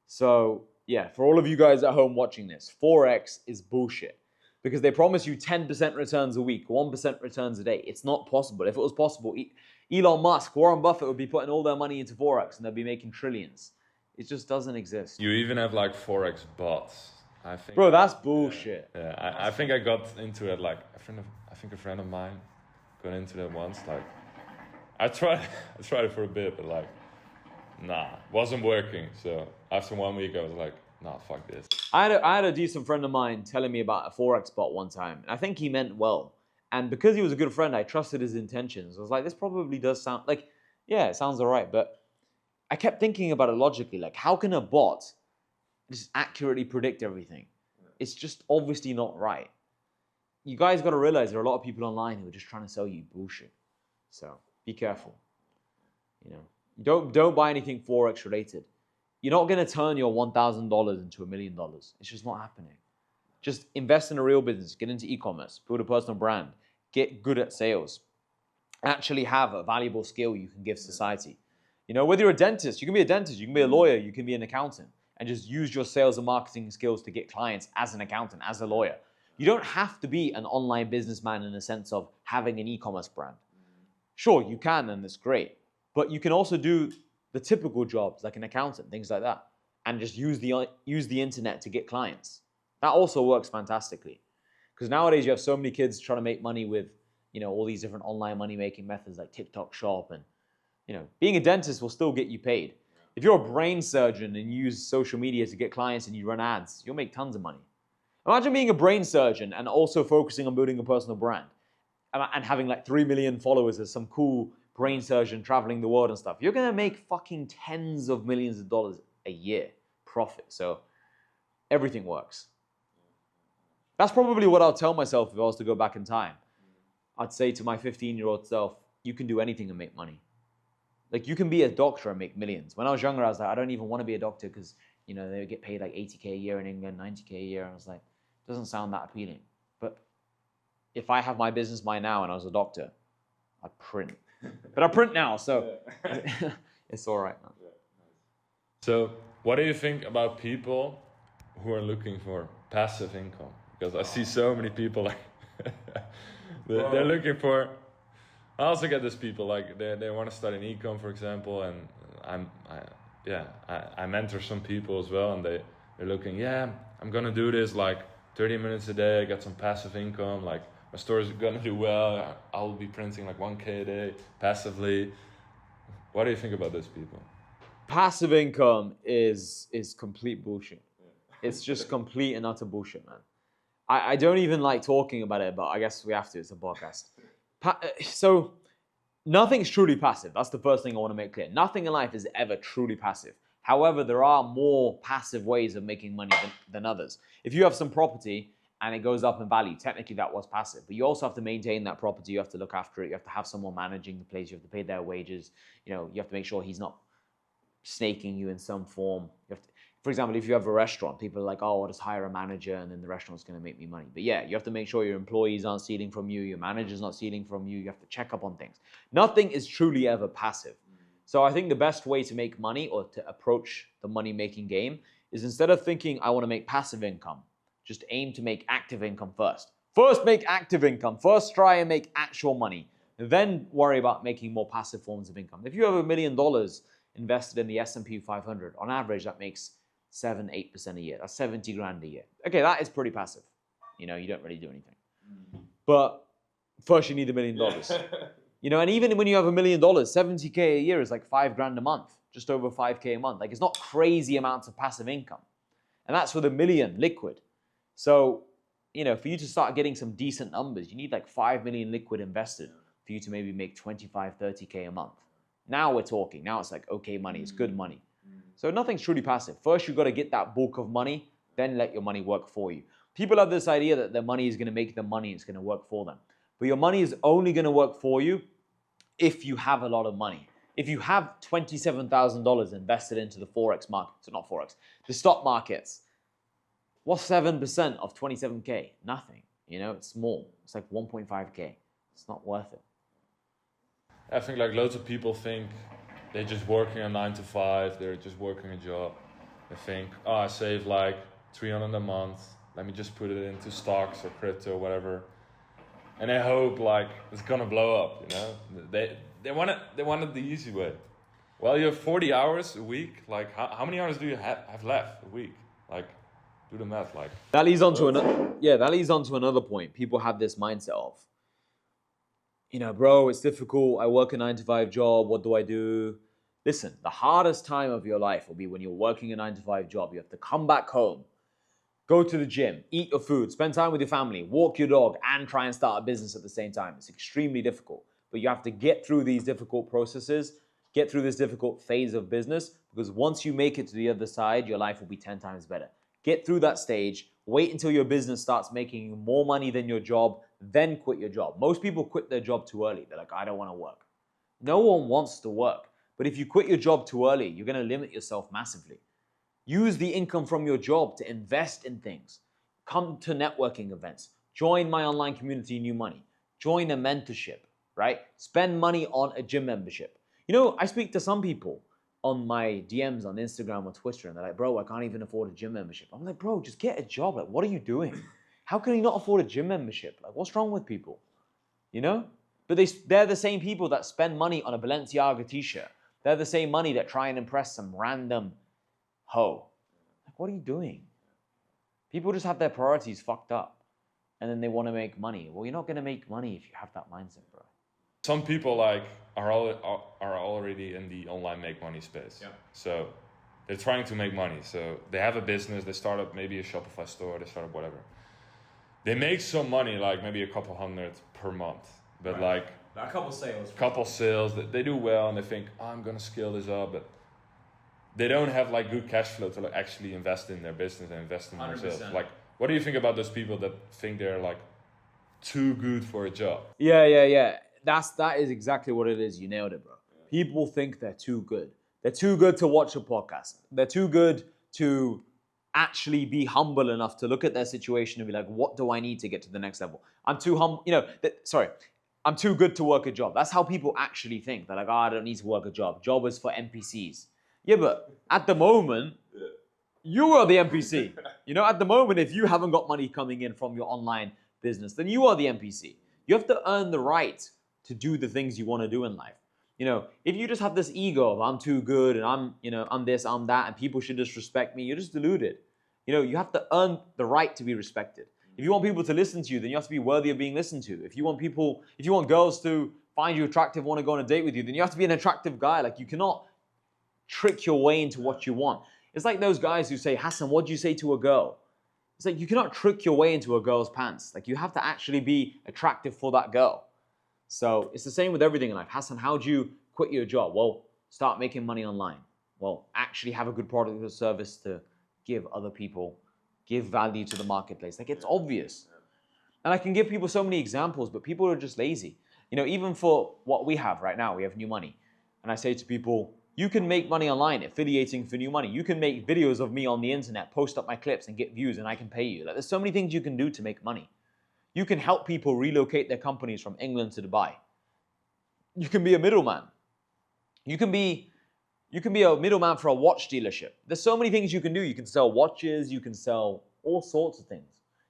So yeah, for all of you guys at home watching this, forex is bullshit. Because they promise you 10% returns a week, 1% returns a day. It's not possible. If it was possible, Elon Musk, Warren Buffett would be putting all their money into forex and they'd be making trillions. It just doesn't exist. You even have like forex bots. I think. Bro, that's bullshit. Yeah, I think I got into it like a friend of mine got into that once. Like, I tried it for a bit, but like, nah, wasn't working. So after 1 week, I was like, nah, fuck this. I had a decent friend of mine telling me about a forex bot one time, and I think he meant well. And because he was a good friend, I trusted his intentions. I was like, this probably does sound like, yeah, it sounds all right. But I kept thinking about it logically. Like, how can a bot just accurately predict everything? It's just obviously not right. You guys got to realize there are a lot of people online who are just trying to sell you bullshit. So be careful. You know, don't buy anything forex related. You're not going to turn your $1,000 into $1 million. It's just not happening. Just invest in a real business. Get into e-commerce. Build a personal brand. Get good at sales. Actually have a valuable skill you can give society. You know, whether you're a dentist, you can be a dentist. You can be a lawyer. You can be an accountant. And just use your sales and marketing skills to get clients as an accountant, as a lawyer. You don't have to be an online businessman in the sense of having an e-commerce brand. Sure, you can, and it's great. But you can also do the typical jobs like an accountant, things like that, and just use the internet to get clients. That also works fantastically. Because nowadays you have so many kids trying to make money with, you know, all these different online money-making methods like TikTok Shop, and, you know, being a dentist will still get you paid. If you're a brain surgeon and you use social media to get clients and you run ads, you'll make tons of money. Imagine being a brain surgeon and also focusing on building a personal brand and having like 3 million followers as some cool brain surgeon traveling the world and stuff. You're going to make fucking tens of millions of dollars a year profit. So everything works. That's probably what I'll tell myself if I was to go back in time. I'd say to my 15-year-old self, you can do anything and make money. Like, you can be a doctor and make millions. When I was younger, I was like, I don't even want to be a doctor because, you know, they would get paid like 80K a year in England, 90K a year. And I was like, it doesn't sound that appealing. But if I have my business by now and I was a doctor, I'd print. But I print now, so it's all right, man. So what do you think about people who are looking for passive income? Because I see so many people like they're looking for. I also get these people like they want to start an e-com, for example, and I mentor some people as well, and they're looking. Yeah, I'm gonna do this like 30 minutes a day. I get some passive income. Like, my store is gonna do well. I'll be printing like 1K a day passively. What do you think about those people? Passive income is complete bullshit. It's just complete and utter bullshit, man. I don't even like talking about it, but I guess we have to. It's a podcast. So nothing's truly passive. That's the first thing I want to make clear. Nothing in life is ever truly passive. However, there are more passive ways of making money than others. If you have some property and it goes up in value, technically that was passive. But you also have to maintain that property. You have to look after it. You have to have someone managing the place. You have to pay their wages. You know, you have to make sure he's not snaking you in some form. You have to, for example, if you have a restaurant, people are like, oh, I'll just hire a manager and then the restaurant's going to make me money. But yeah, you have to make sure your employees aren't stealing from you, your manager's not stealing from you. You have to check up on things. Nothing is truly ever passive. So I think the best way to make money or to approach the money-making game is, instead of thinking I want to make passive income, just aim to make active income first. First make active income. First try and make actual money. Then worry about making more passive forms of income. If you have $1 million invested in the S&P 500, on average that makes 7-8% a year. That's 70 grand a year. Okay, that is pretty passive. You know, you don't really do anything. But first you need $1 million. You know, and even when you have $1 million, 70K a year is like 5 grand a month, just over 5K a month. Like, it's not crazy amounts of passive income. And that's with $1 million liquid. So, you know, for you to start getting some decent numbers, you need like 5 million liquid invested for you to maybe make 25, 30K a month. Now we're talking. Now it's like okay money. It's good money. So nothing's truly passive. First, you've got to get that bulk of money, then let your money work for you. People have this idea that their money is going to make them money, it's going to work for them. But your money is only going to work for you if you have a lot of money. If you have $27,000 invested into the forex market, so not forex, the stock markets, what's 7% of 27K? Nothing. You know, it's small. It's like 1.5K. It's not worth it. I think like loads of people think they're just working a 9 to 5, they're just working a job. They think, oh, I save like 300 a month, let me just put it into stocks or crypto or whatever. And they hope like it's gonna blow up, you know? They want it the easy way. Well, you have 40 hours a week, like how many hours do you have left a week? Like, do the math, like. That leads on to another point. People have this mindset of, you know, bro, it's difficult. I work a 9 to 5 job. What do I do? Listen, the hardest time of your life will be when you're working a 9 to 5 job. You have to come back home, go to the gym, eat your food, spend time with your family, walk your dog, and try and start a business at the same time. It's extremely difficult. But you have to get through these difficult processes, get through this difficult phase of business, because once you make it to the other side, your life will be 10 times better. Get through that stage, wait until your business starts making you more money than your job, then quit your job. Most people quit their job too early. They're like, I don't want to work. No one wants to work. But if you quit your job too early, you're going to limit yourself massively. Use the income from your job to invest in things. Come to networking events. Join my online community, New Money. Join a mentorship, right? Spend money on a gym membership. You know, I speak to some people on my DMs on Instagram or Twitter, and they're like, bro, I can't even afford a gym membership. I'm like, bro, just get a job. Like, what are you doing? How can you not afford a gym membership? Like, what's wrong with people? You know? But they're the same people that spend money on a Balenciaga t-shirt. They're the same money that try and impress some random hoe. Like, what are you doing? People just have their priorities fucked up, and then they want to make money. Well, you're not going to make money if you have that mindset, bro. Some people like are already in the online make money space. Yeah. So they're trying to make money. So they have a business, they start up maybe a Shopify store, they start up whatever. They make some money, like maybe a couple hundred per month. But right. like a couple sales. Couple sales, they do well and they think, oh, I'm gonna scale this up, but they don't have like good cash flow to like actually invest in their business and invest in 100%. themselves. Like, what do you think about those people that think they're like too good for a job? Yeah. That is exactly what it is. You nailed it, bro. Yeah. People think they're too good. They're too good to watch a podcast. They're too good to actually be humble enough to look at their situation and be like, what do I need to get to the next level? I'm too humble, I'm too good to work a job. That's how people actually think. They're like, oh, I don't need to work a job. Job is for NPCs. Yeah, but at the moment, you are the NPC. You know, at the moment, if you haven't got money coming in from your online business, then you are the NPC. You have to earn the right to do the things you want to do in life. You know, if you just have this ego of I'm too good and I'm this, I'm that, and people should just respect me, you're just deluded. You know, you have to earn the right to be respected. If you want people to listen to you, then you have to be worthy of being listened to. If you want girls to find you attractive, want to go on a date with you, then you have to be an attractive guy. Like, you cannot trick your way into what you want. It's like those guys who say, Hassan, what'd you say to a girl? It's like, you cannot trick your way into a girl's pants. Like, you have to actually be attractive for that girl. So it's the same with everything in life. Hassan, how'd you quit your job? Well, start making money online. Well, actually have a good product or service to give other people, give value to the marketplace. Like, it's obvious. And I can give people so many examples, but people are just lazy. You know, even for what we have right now, we have New Money. And I say to people, you can make money online affiliating for New Money. You can make videos of me on the internet, post up my clips and get views, and I can pay you. Like, there's so many things you can do to make money. You can help people relocate their companies from England to Dubai. You can be a middleman. You can be a middleman for a watch dealership. There's so many things you can do. You can sell watches. You can sell all sorts of things.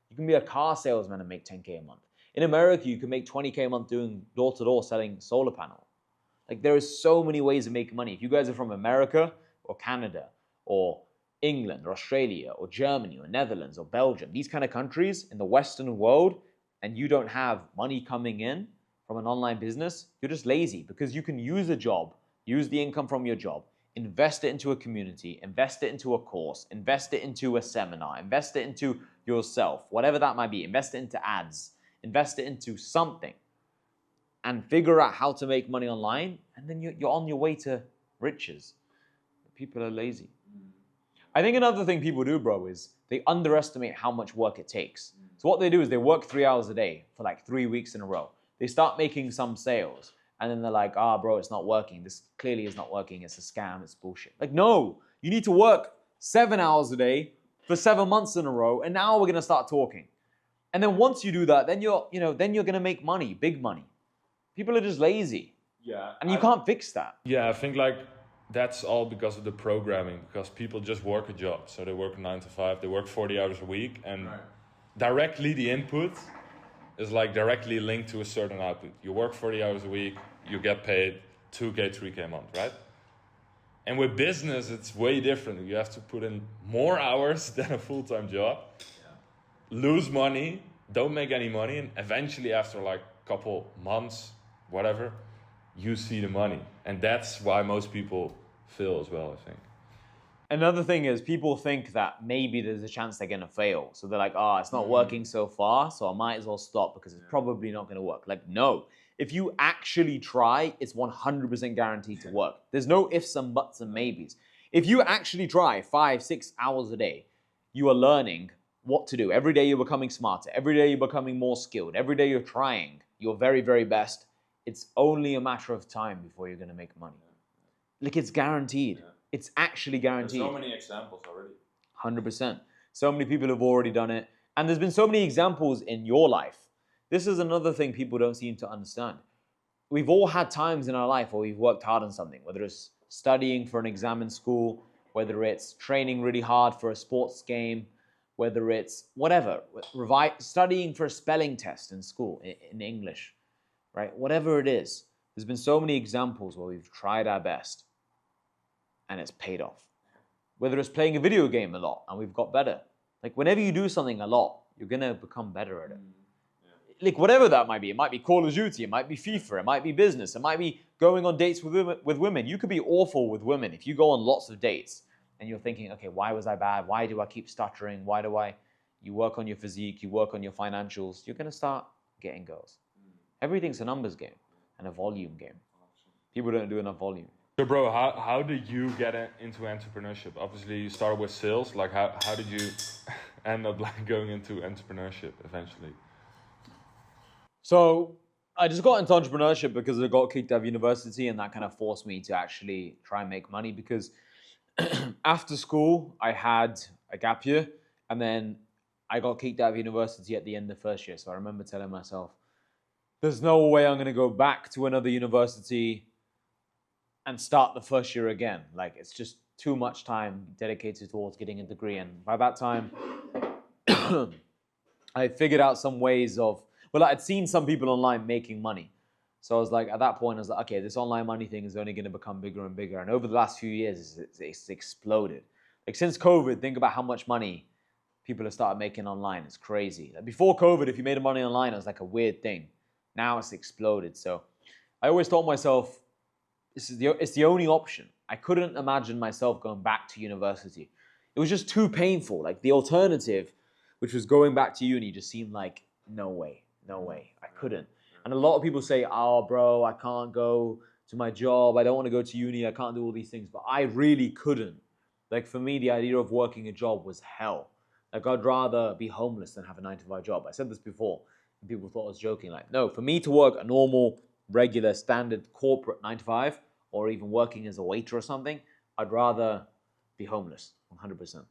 You can be a car salesman and make 10K a month. In America, you can make 20K a month doing door-to-door selling solar panel. Like, there is so many ways of making money. If you guys are from America or Canada or England or Australia or Germany or Netherlands or Belgium, these kind of countries in the Western world, and you don't have money coming in from an online business, you're just lazy, because you can use a job, use the income from your job, invest it into a community, invest it into a course, invest it into a seminar, invest it into yourself, whatever that might be, invest it into ads, invest it into something, and figure out how to make money online, and then you're on your way to riches. People are lazy. I think another thing people do, bro, is they underestimate how much work it takes. So what they do is they work 3 hours a day for like 3 weeks in a row. They start making some sales, and then they're like, bro, it's not working. This clearly is not working. It's a scam. It's bullshit. Like, no, you need to work 7 hours a day for 7 months in a row, and now we're going to start talking. And then once you do that, then you're gonna make money, big money. People are just lazy. Yeah. And you can't fix that. Yeah, I think like that's all because of the programming, because people just work a job. So they work 9 to 5, they work 40 hours a week, and directly the input is like directly linked to a certain output. You work 40 hours a week, you get paid 2K, 3K a month, right? And with business, it's way different. You have to put in more hours than a full-time job, lose money, don't make any money, and eventually after like a couple months, whatever, you see the money. And that's why most people fail as well, I think. Another thing is people think that maybe there's a chance they're gonna fail. So they're like, oh, it's not working so far, so I might as well stop because it's probably not gonna work. Like, no. If you actually try, it's 100% guaranteed to work. There's no ifs and buts and maybes. If you actually try 5-6 hours a day, you are learning what to do. Every day you're becoming smarter. Every day you're becoming more skilled. Every day you're trying your very, very best. It's only a matter of time before you're gonna make money. Like, it's guaranteed. Yeah. It's actually guaranteed. There's so many examples already. 100%. So many people have already done it. And there's been so many examples in your life. This is another thing people don't seem to understand. We've all had times in our life where we've worked hard on something, whether it's studying for an exam in school, whether it's training really hard for a sports game, whether it's whatever, studying for a spelling test in school, in English, right? Whatever it is, there's been so many examples where we've tried our best and it's paid off. Whether it's playing a video game a lot and we've got better. Like, whenever you do something a lot, you're gonna become better at it. Like, whatever that might be. It might be Call of Duty, it might be FIFA, it might be business, it might be going on dates with women. You could be awful with women if you go on lots of dates and you're thinking, okay, why was I bad? Why do I keep stuttering? You work on your physique, you work on your financials, you're gonna start getting girls. Everything's a numbers game and a volume game. People don't do enough volume. So bro, how did you get into entrepreneurship? Obviously you started with sales. Like how did you end up like going into entrepreneurship eventually? So I just got into entrepreneurship because I got kicked out of university, and that kind of forced me to actually try and make money, because after school I had a gap year and then I got kicked out of university at the end of the first year. So I remember telling myself, there's no way I'm going to go back to another university and start the first year again. Like, it's just too much time dedicated towards getting a degree. And by that time, I figured out some ways of, well, I'd seen some people online making money. So I was like, at that point, I was like, okay, this online money thing is only going to become bigger and bigger. And over the last few years, it's exploded. Like, since COVID, think about how much money people have started making online. It's crazy. Like, before COVID, if you made money online, it was like a weird thing. Now it's exploded. So I always told myself, it's the only option. I couldn't imagine myself going back to university. It was just too painful. Like, the alternative, which was going back to uni, just seemed like, no way. I couldn't. And a lot of people say, oh, bro, I can't go to my job. I don't want to go to uni. I can't do all these things. But I really couldn't. Like, for me, the idea of working a job was hell. Like, I'd rather be homeless than have a 9-to-5 job. I said this before, and people thought I was joking. Like, no, for me to work a normal, regular, standard corporate 9-to-5, or even working as a waiter or something, I'd rather be homeless, 100%.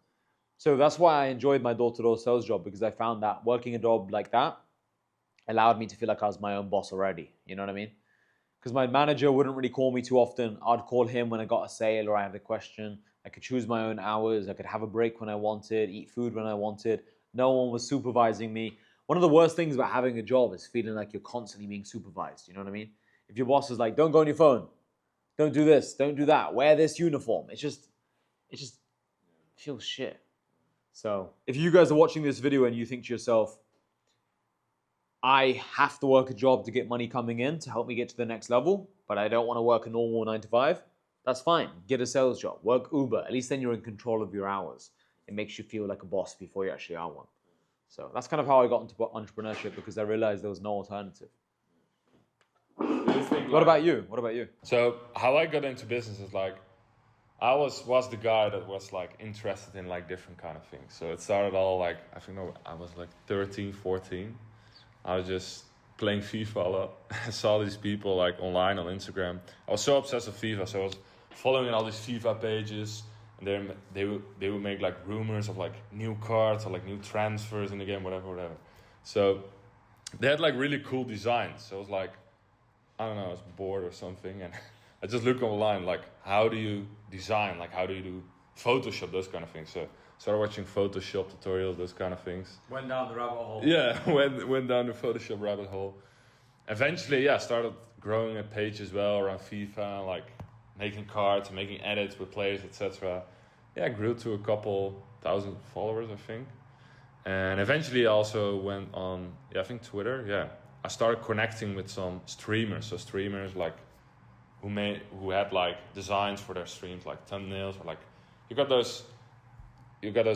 So that's why I enjoyed my door-to-door sales job, because I found that working a job like that allowed me to feel like I was my own boss already. You know what I mean? Because my manager wouldn't really call me too often. I'd call him when I got a sale or I had a question. I could choose my own hours. I could have a break when I wanted, eat food when I wanted. No one was supervising me. One of the worst things about having a job is feeling like you're constantly being supervised. You know what I mean? If your boss is like, don't go on your phone, don't do this, don't do that, wear this uniform, it just feels shit. So if you guys are watching this video and you think to yourself, I have to work a job to get money coming in to help me get to the next level, but I don't want to work a normal 9-to-5, that's fine. Get a sales job, work Uber. At least then you're in control of your hours. It makes you feel like a boss before you actually are one. So that's kind of how I got into entrepreneurship, because I realized there was no alternative. What about you? So how I got into business is like, I was the guy that was like interested in like different kind of things. So it started all like, I was like 13, 14. I was just playing FIFA a lot. I saw these people like online on Instagram. I was so obsessed with FIFA, so I was following all these FIFA pages, and then they would make like rumors of like new cards or like new transfers in the game, whatever. So they had like really cool designs. So I was like, I don't know, I was bored or something, and I just looked online, like, how do you design? Like, how do you do Photoshop, those kind of things. So started watching Photoshop tutorials, those kind of things. Went down the rabbit hole. Yeah, went down the Photoshop rabbit hole. Eventually, yeah, started growing a page as well around FIFA, like making cards, making edits with players, etc. Yeah, grew to a couple thousand followers, I think. And eventually I also went on, I think Twitter, yeah. I started connecting with some streamers. So streamers like who had like designs for their streams, like thumbnails, or like you got those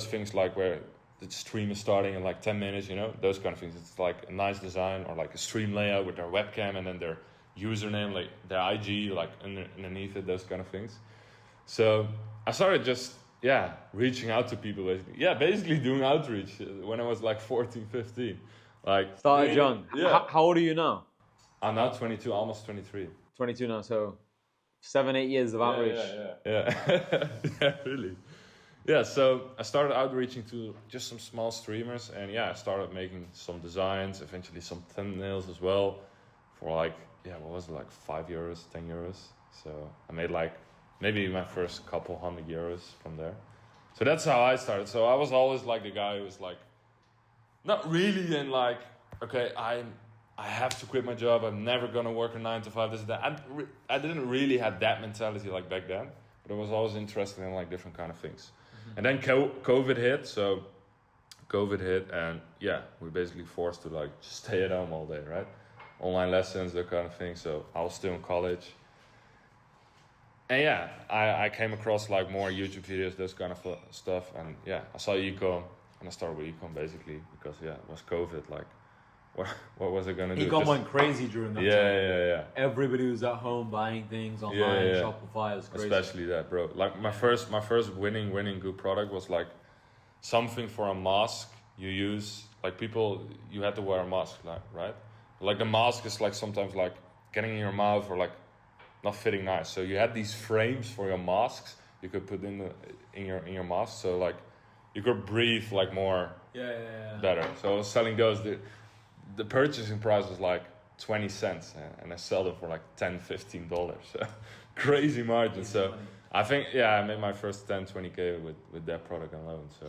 things like where the stream is starting in like 10 minutes, you know, those kind of things. It's like a nice design, or like a stream layout with their webcam and then their username, like their IG, like underneath it, those kind of things. So I started just, reaching out to people, basically. Yeah, basically doing outreach when I was like 14, 15. Like Started young. Yeah. How old are you now? I'm now 22, almost 23. 22 now, so 7-8 years of outreach. Yeah. Yeah, really. Yeah, so I started outreaching to just some small streamers, and I started making some designs, eventually some thumbnails as well, for like, what was it, like €5, €10. So I made like maybe my first couple €100 from there. So that's how I started. So I was always like the guy who was like, not really in like, okay, I have to quit my job, I'm never gonna work a 9 to 5, this and that. I didn't really have that mentality like back then, but I was always interested in like different kind of things. And then COVID hit, and we basically forced to like just stay at home all day, right? Online lessons, that kind of thing. So I was still in college. And I came across like more YouTube videos, those kind of stuff. And I saw ecom, and I started with ecom basically because it was COVID. Like, what was it gonna do? Ecom went crazy during that time. Yeah. Everybody was at home buying things online. Shopify was crazy. Especially that, bro. Like my first winning good product was like something for a mask you use. Like you had to wear a mask, like, right? Like the mask is like sometimes like getting in your mouth or like not fitting nice. So you had these frames for your masks you could put in your mask, so like you could breathe like more better. So I was selling those. The purchasing price was like 20 cents, and I sell them for like $10, $15. So crazy margin. So I think I made my first 10, 20K with that product alone. So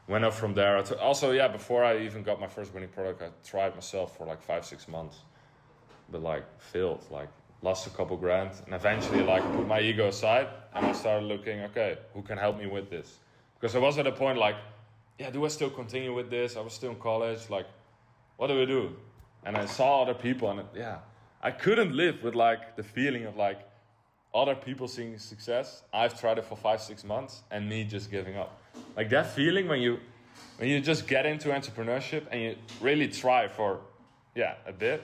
went up from there. Also, before I even got my first winning product, I tried myself for like 5-6 months, but like failed, like lost a couple grand, and eventually like put my ego aside and I started looking, okay, who can help me with this? Because I was at a point like, do I still continue with this? I was still in college, like, what do we do? And I saw other people, and I couldn't live with like the feeling of like other people seeing success. I've tried it for 5-6 months, and me just giving up. Like that feeling when you just get into entrepreneurship and you really try for a bit.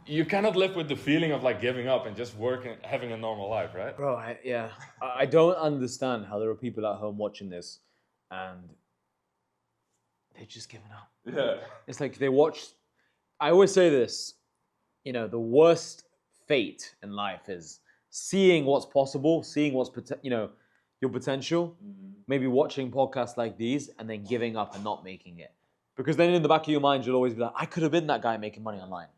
You cannot live with the feeling of like giving up and just working, having a normal life, right? Bro, I don't understand how there are people at home watching this and they're just giving up. Yeah. It's like they watch. I always say this, the worst fate in life is seeing what's possible, seeing what's, your potential, maybe watching podcasts like these and then giving up and not making it. Because then in the back of your mind, you'll always be like, I could have been that guy making money online.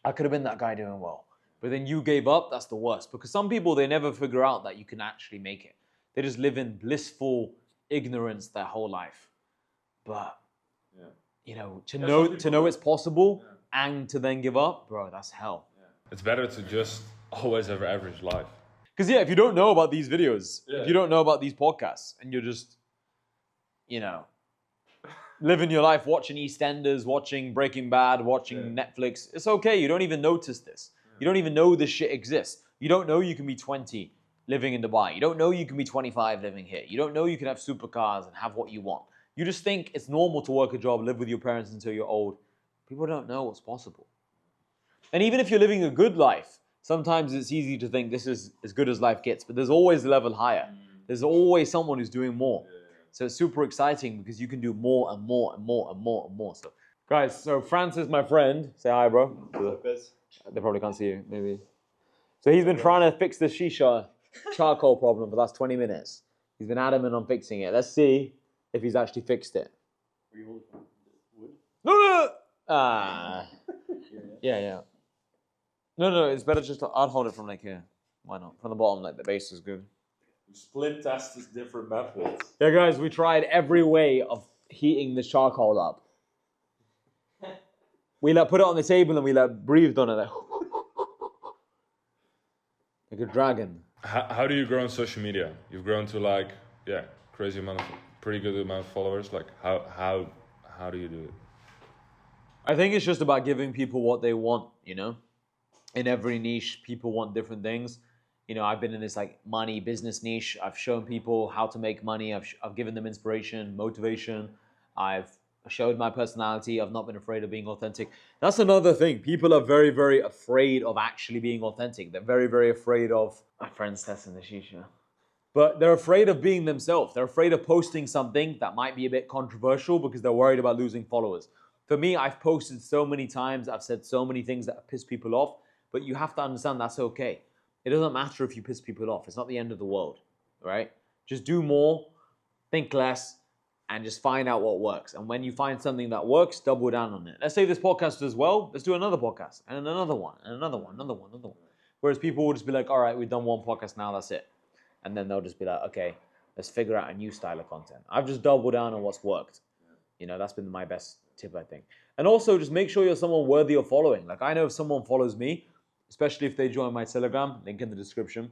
I could have been that guy doing well. But then you gave up, that's the worst. Because some people, they never figure out that you can actually make it. They just live in blissful ignorance their whole life. But, to know it's possible and to then give up, bro, that's hell. It's better to just always have an average life. Because, if you don't know about these videos, if you don't know about these podcasts, and you're just, living your life watching EastEnders, watching Breaking Bad, watching Netflix, it's okay. You don't even notice this. You don't even know this shit exists. You don't know you can be 20 living in Dubai. You don't know you can be 25 living here. You don't know you can have supercars and have what you want. You just think it's normal to work a job, live with your parents until you're old. People don't know what's possible. And even if you're living a good life, sometimes it's easy to think this is as good as life gets, but there's always a level higher. There's always someone who's doing more. So it's super exciting because you can do more and more and more and more and more. So, guys, Francis, my friend, say hi, bro. They probably can't see you, maybe. So he's been trying to fix the shisha charcoal problem for the last 20 minutes. He's been adamant on fixing it. Let's see if he's actually fixed it. Are you holding wood? No. Yeah. No, it's better just to, I'll hold it from like here. Why not? From the bottom, like the base is good. We split tested different methods. Yeah, guys, we tried every way of heating the charcoal up. We put it on the table and we breathed on it like a dragon. How do you grow on social media? You've grown to crazy amount of, pretty good amount of followers. Like how do you do it? I think it's just about giving people what they want, In every niche, people want different things. I've been in this like money business niche. I've shown people how to make money. I've given them inspiration, motivation. I've showed my personality. I've not been afraid of being authentic. That's another thing. People are very, very afraid of actually being authentic. They're very, very afraid of my friend's testing the shisha. But they're afraid of being themselves. They're afraid of posting something that might be a bit controversial because they're worried about losing followers. For me, I've posted so many times. I've said so many things that have pissed people off. But you have to understand that's okay. It doesn't matter if you piss people off. It's not the end of the world, right? Just do more, think less, and just find out what works. And when you find something that works, double down on it. Let's say this podcast does well. Let's do another podcast, and another one, and another one, another one, another one. Whereas people will just be like, all right, we've done one podcast now, that's it. And then they'll just be like, okay, let's figure out a new style of content. I've just doubled down on what's worked. That's been my best tip, I think. And also just make sure you're someone worthy of following. Like I know if someone follows me, especially if they join my Telegram, link in the description,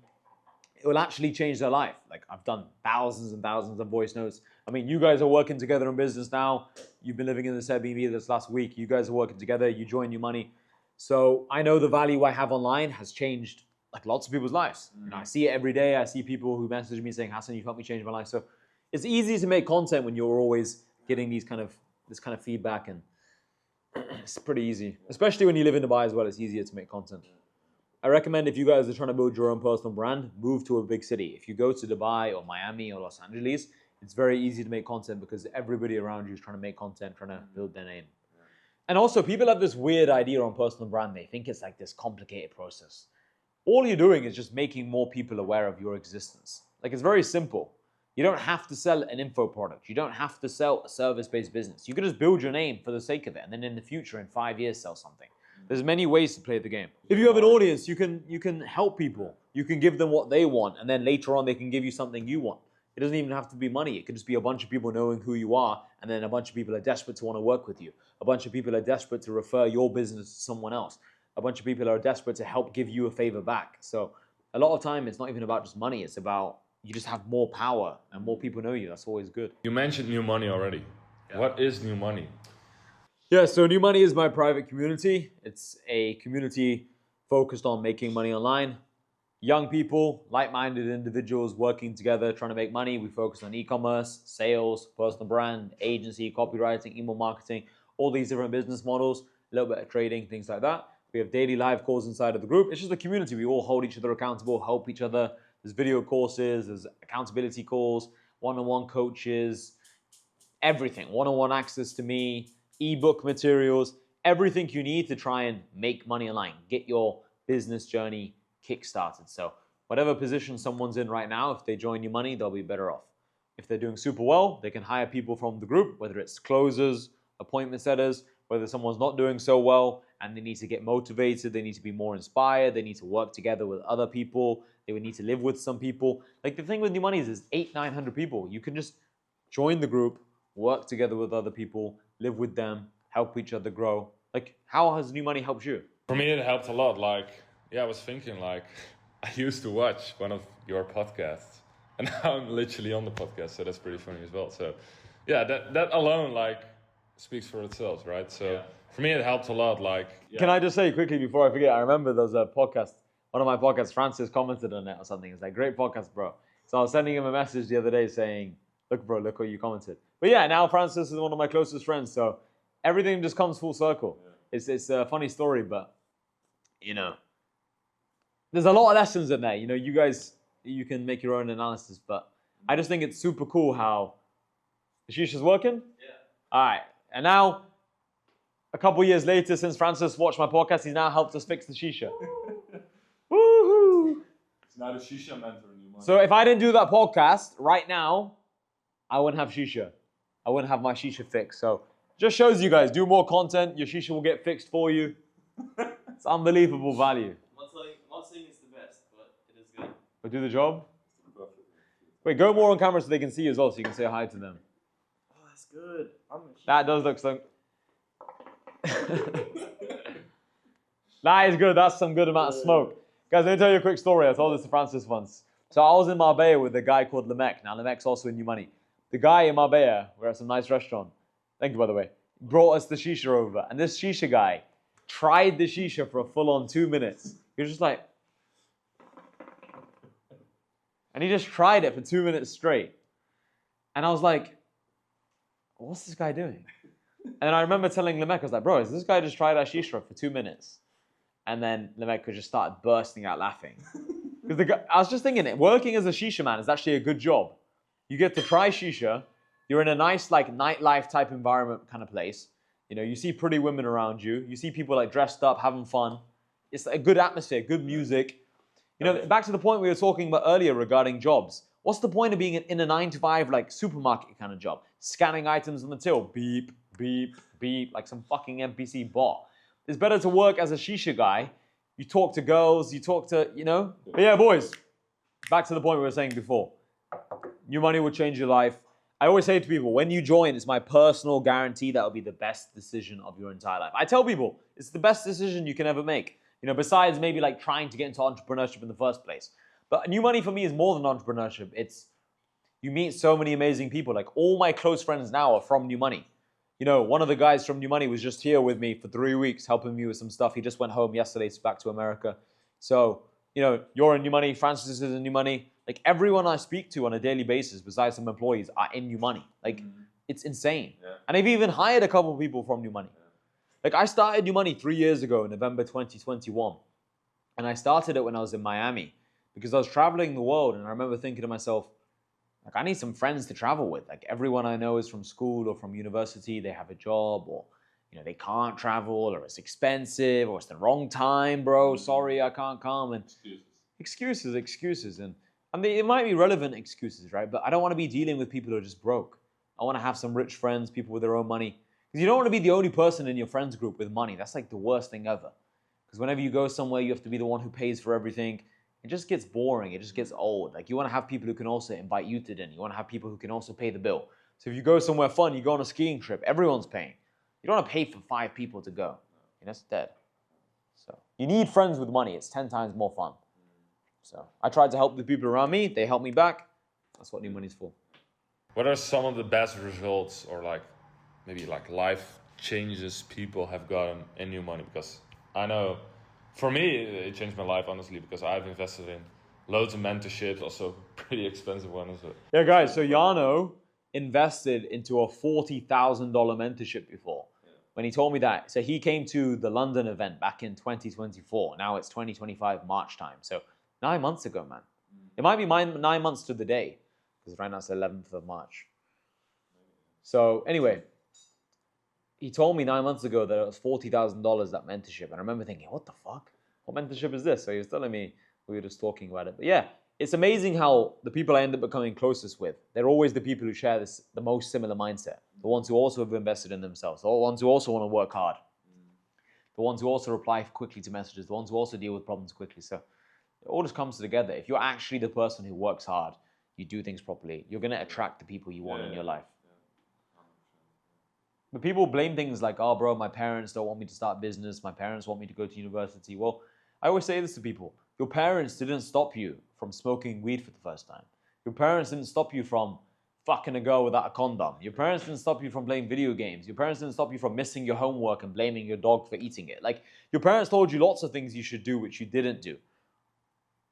it will actually change their life. Like I've done thousands and thousands of voice notes. I mean, you guys are working together in business now. You've been living in this Airbnb this last week. You guys are working together. You join your money. So I know the value I have online has changed like lots of people's lives. I see it every day. I see people who message me saying, Hassan, you've helped me change my life. So it's easy to make content when you're always getting this kind of feedback, and it's pretty easy. Especially when you live in Dubai as well, it's easier to make content. I recommend if you guys are trying to build your own personal brand, move to a big city. If you go to Dubai or Miami or Los Angeles, it's very easy to make content because everybody around you is trying to make content, trying to build their name. And also, people have this weird idea on personal brand. They think it's like this complicated process. All you're doing is just making more people aware of your existence. Like, it's very simple. You don't have to sell an info product. You don't have to sell a service-based business. You can just build your name for the sake of it, and then in the future, in 5 years, sell something. There's many ways to play the game. If you have an audience, you can help people. You can give them what they want, and then later on, they can give you something you want. It doesn't even have to be money. It could just be a bunch of people knowing who you are, and then a bunch of people are desperate to want to work with you. A bunch of people are desperate to refer your business to someone else. A bunch of people are desperate to help give you a favor back. So a lot of time, it's not even about just money. It's about you just have more power and more people know you. That's always good. You mentioned new money already. Yeah. What is new money? Yeah, so New Money is my private community. It's a community focused on making money online. Young people, like-minded individuals working together, trying to make money. We focus on e-commerce, sales, personal brand, agency, copywriting, email marketing, all these different business models, a little bit of trading, things like that. We have daily live calls inside of the group. It's just a community. We all hold each other accountable, help each other. There's video courses, there's accountability calls, one-on-one coaches, everything. One-on-one access to me, ebook materials, everything you need to try and make money online. Get your business journey kick-started. So whatever position someone's in right now, if they join New Money, they'll be better off. If they're doing super well, they can hire people from the group, whether it's closers, appointment setters, whether someone's not doing so well and they need to get motivated, they need to be more inspired, they need to work together with other people, they would need to live with some people. Like the thing with New Money is there's 800-900 people. You can just join the group, work together with other people, live with them, help each other grow. Like, how has New Money helped you? For me, it helped a lot. I was thinking, I used to watch one of your podcasts, and now I'm literally on the podcast, so that's pretty funny as well. So, yeah, that alone, speaks for itself, right? So, for me, it helped a lot. Can I just say quickly before I forget, I remember there was a podcast, one of my podcasts, Francis commented on it or something. It's like, great podcast, bro. So I was sending him a message the other day saying, look, bro, look what you commented. But yeah, now Francis is one of my closest friends, so everything just comes full circle. Yeah. It's a funny story, but, there's a lot of lessons in there. You guys, you can make your own analysis, but I just think it's super cool how the shisha's working. Yeah. All right. And now, a couple years later, since Francis watched my podcast, he's now helped us fix the shisha. Woohoo! It's not a shisha mentor anymore. So if I didn't do that podcast right now, I wouldn't have shisha. I wouldn't have my shisha fixed. So just shows you guys, do more content, your shisha will get fixed for you. It's unbelievable value. I'm not saying it's the best, but it is good. But do the job. Wait, go more on camera so they can see you as well, so you can say hi to them. Oh, that's good. That does look so. That is good. That's some good amount of smoke. Guys, let me tell you a quick story. I told this to Francis once. So I was in Marbella with a guy called Lemec. Now, Lemec's also in New Money. The guy in Marbella, we're at some nice restaurant. Thank you, by the way. Brought us the shisha over. And this shisha guy tried the shisha for a full-on 2 minutes. He was just like... And he just tried it for 2 minutes straight. And I was like, what's this guy doing? And I remember telling Lemec, I was like, bro, has this guy just tried our shisha for 2 minutes? And then Lemec just started bursting out laughing. Because I was just thinking, working as a shisha man is actually a good job. You get to try shisha. You're in a nice like nightlife type environment kind of place. You know, you see pretty women around you. You see people like dressed up, having fun. It's a good atmosphere, good music. You know, back to the point we were talking about earlier regarding jobs. What's the point of being in a 9-to-5 like supermarket kind of job? Scanning items on the till, beep, beep, beep, like some fucking NPC bot. It's better to work as a shisha guy. You talk to girls, you talk to, you know. But yeah, boys, back to the point we were saying before. New money will change your life. I always say to people, when you join, it's my personal guarantee that will be the best decision of your entire life. I tell people, it's the best decision you can ever make. You know, besides maybe like trying to get into entrepreneurship in the first place. But new money for me is more than entrepreneurship. It's, you meet so many amazing people. Like all my close friends now are from New Money. You know, one of the guys from New Money was just here with me for 3 weeks, helping me with some stuff. He just went home yesterday, back to America. So, you know, you're in New Money, Francis is in New Money. Like everyone I speak to on a daily basis, besides some employees, are in New Money. Like, it's insane. Yeah. And I've even hired a couple of people from New Money. Yeah. Like I started New Money 3 years ago in November 2021. And I started it when I was in Miami because I was traveling the world. And I remember thinking to myself, like, I need some friends to travel with. Like everyone I know is from school or from university. They have a job or, you know, they can't travel or it's expensive or it's the wrong time, bro. Sorry, I can't come. And excuses. And I mean, it might be relevant excuses, right? But I don't want to be dealing with people who are just broke. I want to have some rich friends, people with their own money. Because you don't want to be the only person in your friends group with money. That's like the worst thing ever. Because whenever you go somewhere, you have to be the one who pays for everything. It just gets boring. It just gets old. Like you want to have people who can also invite you to dinner. You want to have people who can also pay the bill. So if you go somewhere fun, you go on a skiing trip, everyone's paying. You don't want to pay for 5 people to go. You know, it's dead. So you need friends with money. It's 10 times more fun. So I tried to help the people around me. They helped me back. That's what New Money's for. What are some of the best results or like maybe like life changes people have gotten in New Money? Because I know for me, it changed my life, honestly, because I've invested in loads of mentorships, also pretty expensive ones. Yeah, guys, so Jano invested into a $40,000 mentorship before. Yeah. When he told me that, so he came to the London event back in 2024. Now it's 2025 March time. So 9 months ago, man. It might be 9 months to the day, because right now it's the 11th of March. So anyway, he told me 9 months ago that it was $40,000, that mentorship. And I remember thinking, what the fuck? What mentorship is this? So he was telling me, we were just talking about it. But yeah, it's amazing how the people I end up becoming closest with, they're always the people who share the most similar mindset. The ones who also have invested in themselves. The ones who also want to work hard. The ones who also reply quickly to messages. The ones who also deal with problems quickly. So it all just comes together. If you're actually the person who works hard, you do things properly, you're going to attract the people you want in your life. But people blame things like, oh, bro, my parents don't want me to start business. My parents want me to go to university. Well, I always say this to people. Your parents didn't stop you from smoking weed for the first time. Your parents didn't stop you from fucking a girl without a condom. Your parents didn't stop you from playing video games. Your parents didn't stop you from missing your homework and blaming your dog for eating it. Like, your parents told you lots of things you should do which you didn't do.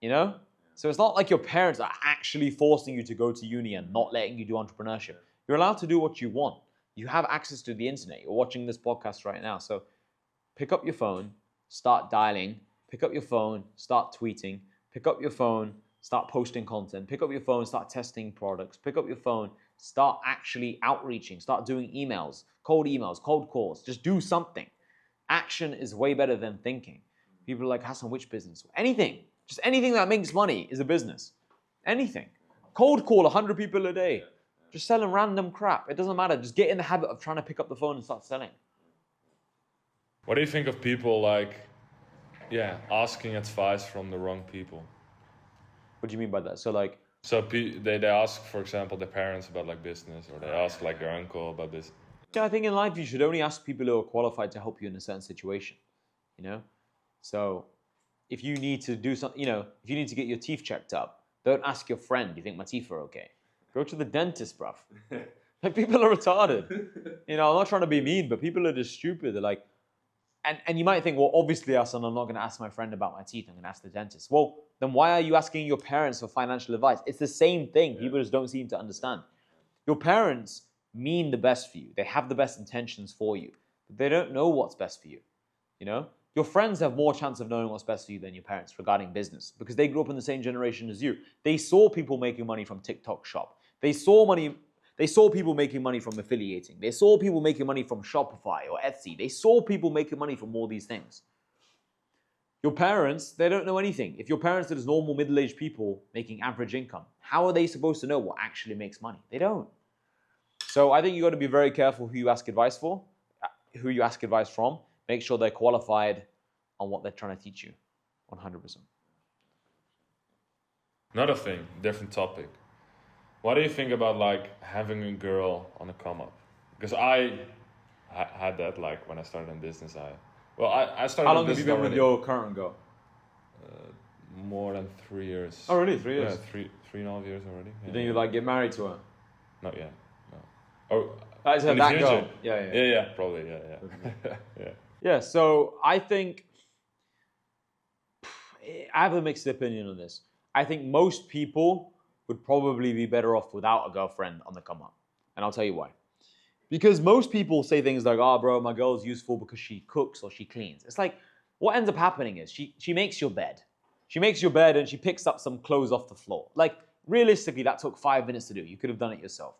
You know? So it's not like your parents are actually forcing you to go to uni and not letting you do entrepreneurship. You're allowed to do what you want. You have access to the internet. You're watching this podcast right now. So pick up your phone, start dialing, pick up your phone, start tweeting, pick up your phone, start posting content, pick up your phone, start testing products, pick up your phone, start actually outreaching, start doing emails, cold calls, just do something. Action is way better than thinking. People are like, Hassan, which business? Anything. Just anything that makes money is a business. Anything. Cold call 100 people a day. Just selling random crap. It doesn't matter. Just get in the habit of trying to pick up the phone and start selling. What do you think of people like, asking advice from the wrong people? What do you mean by that? So like, So they ask, for example, their parents about like business, or they ask like their uncle about this. yeah, I think in life you should only ask people who are qualified to help you in a certain situation. So if you need to do something, if you need to get your teeth checked up, don't ask your friend, do you think my teeth are okay? Go to the dentist, bruv. Like, people are retarded. I'm not trying to be mean, but people are just stupid. They're like, and you might think, well, obviously, Hassan, I'm not going to ask my friend about my teeth. I'm going to ask the dentist. Well, then why are you asking your parents for financial advice? It's the same thing. People just don't seem to understand. Your parents mean the best for you. They have the best intentions for you. But they don't know what's best for you. Your friends have more chance of knowing what's best for you than your parents regarding business, because they grew up in the same generation as you. They saw people making money from TikTok Shop. They saw people making money from affiliating. They saw people making money from Shopify or Etsy. They saw people making money from all these things. Your parents, they don't know anything. If your parents are just normal middle-aged people making average income, how are they supposed to know what actually makes money? They don't. So I think you got to be very careful who you ask advice from. Make sure they're qualified on what they're trying to teach you, 100%. Another thing, different topic. What do you think about like having a girl on a come up? Because I had that like when I started in business. I started. How long in have you business been with already. your current girl? More than 3 years. Oh, really? 3 years? Yeah, 3.5 years already. Yeah. You think you'd like get married to her? Not yet. No. Oh, That in the future? girl. Yeah. Yeah, probably. Yeah. Yeah. Yeah, so I think I have a mixed opinion on this. I think most people would probably be better off without a girlfriend on the come up. And I'll tell you why. Because most people say things like, oh, bro, my girl's useful because she cooks or she cleans. It's like, what ends up happening is she makes your bed. She makes your bed and she picks up some clothes off the floor. Like, realistically, that took 5 minutes to do. You could have done it yourself,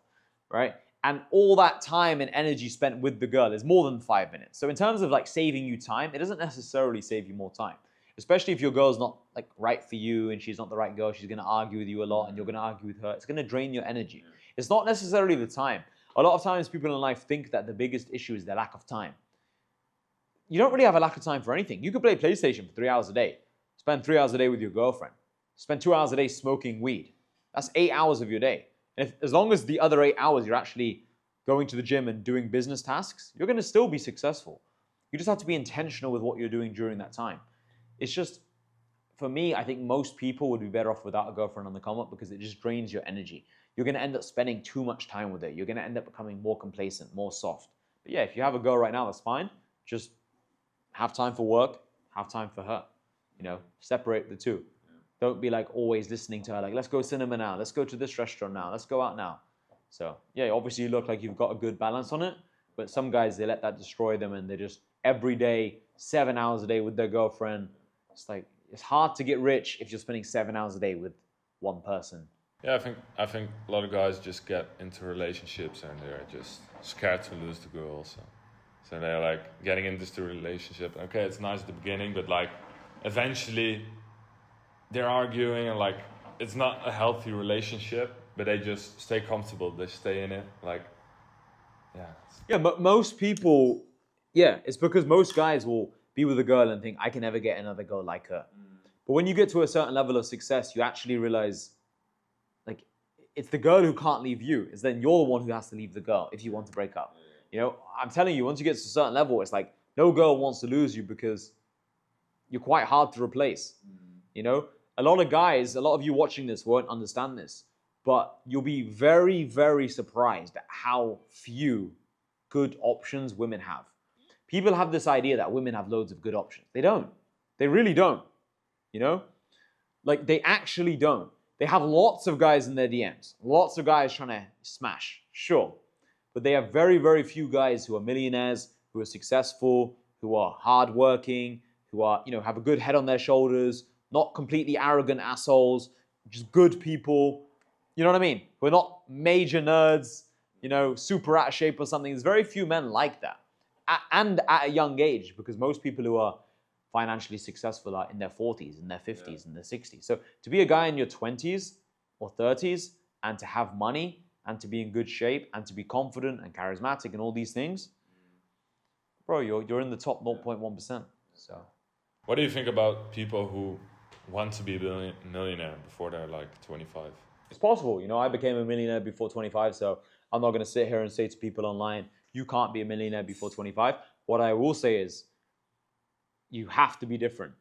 right? And all that time and energy spent with the girl is more than 5 minutes. So in terms of like saving you time, it doesn't necessarily save you more time. Especially if your girl's not like right for you and she's not the right girl, she's gonna argue with you a lot and you're gonna argue with her. It's gonna drain your energy. It's not necessarily the time. A lot of times people in life think that the biggest issue is their lack of time. You don't really have a lack of time for anything. You could play PlayStation for 3 hours a day. Spend 3 hours a day with your girlfriend. Spend 2 hours a day smoking weed. That's 8 hours of your day. And as long as the other 8 hours you're actually going to the gym and doing business tasks, you're going to still be successful. You just have to be intentional with what you're doing during that time. It's just, for me, I think most people would be better off without a girlfriend on the come up because it just drains your energy. You're going to end up spending too much time with it. You're going to end up becoming more complacent, more soft. But yeah, if you have a girl right now, that's fine. Just have time for work, have time for her. Separate the two. Don't be like always listening to her, like, let's go cinema now, let's go to this restaurant now, let's go out now. So yeah, obviously you look like you've got a good balance on it, but some guys, they let that destroy them and they just every day, 7 hours a day with their girlfriend. It's like, it's hard to get rich if you're spending 7 hours a day with one person. Yeah, I think a lot of guys just get into relationships and they're just scared to lose the girl also. So they're like getting into the relationship. Okay, it's nice at the beginning, but like eventually they're arguing and like it's not a healthy relationship, but they just stay comfortable. They stay in it. Like, yeah. Yeah, but most people, it's because most guys will be with a girl and think, I can never get another girl like her. But when you get to a certain level of success, you actually realize, like, it's the girl who can't leave you. It's then you're the one who has to leave the girl if you want to break up. I'm telling you, once you get to a certain level, it's like no girl wants to lose you because you're quite hard to replace. A lot of guys, a lot of you watching this won't understand this, but you'll be very, very surprised at how few good options women have. People have this idea that women have loads of good options. They don't. They really don't. Like, they actually don't. They have lots of guys in their DMs, lots of guys trying to smash, sure. But they have very, very few guys who are millionaires, who are successful, who are hardworking, who are, have a good head on their shoulders, not completely arrogant assholes, just good people. You know what I mean? Who are not major nerds, super out of shape or something. There's very few men like that. And at a young age, because most people who are financially successful are in their 40s, in their 50s, in their 60s. So to be a guy in your 20s or 30s and to have money and to be in good shape and to be confident and charismatic and all these things, bro, you're in the top 0.1%. So, What do you think about people who want to be a millionaire before they're like 25? it's possible. You know, I became a millionaire before 25, so I'm not going to sit here and say to people online, you can't be a millionaire before 25. What I will say is, you have to be different.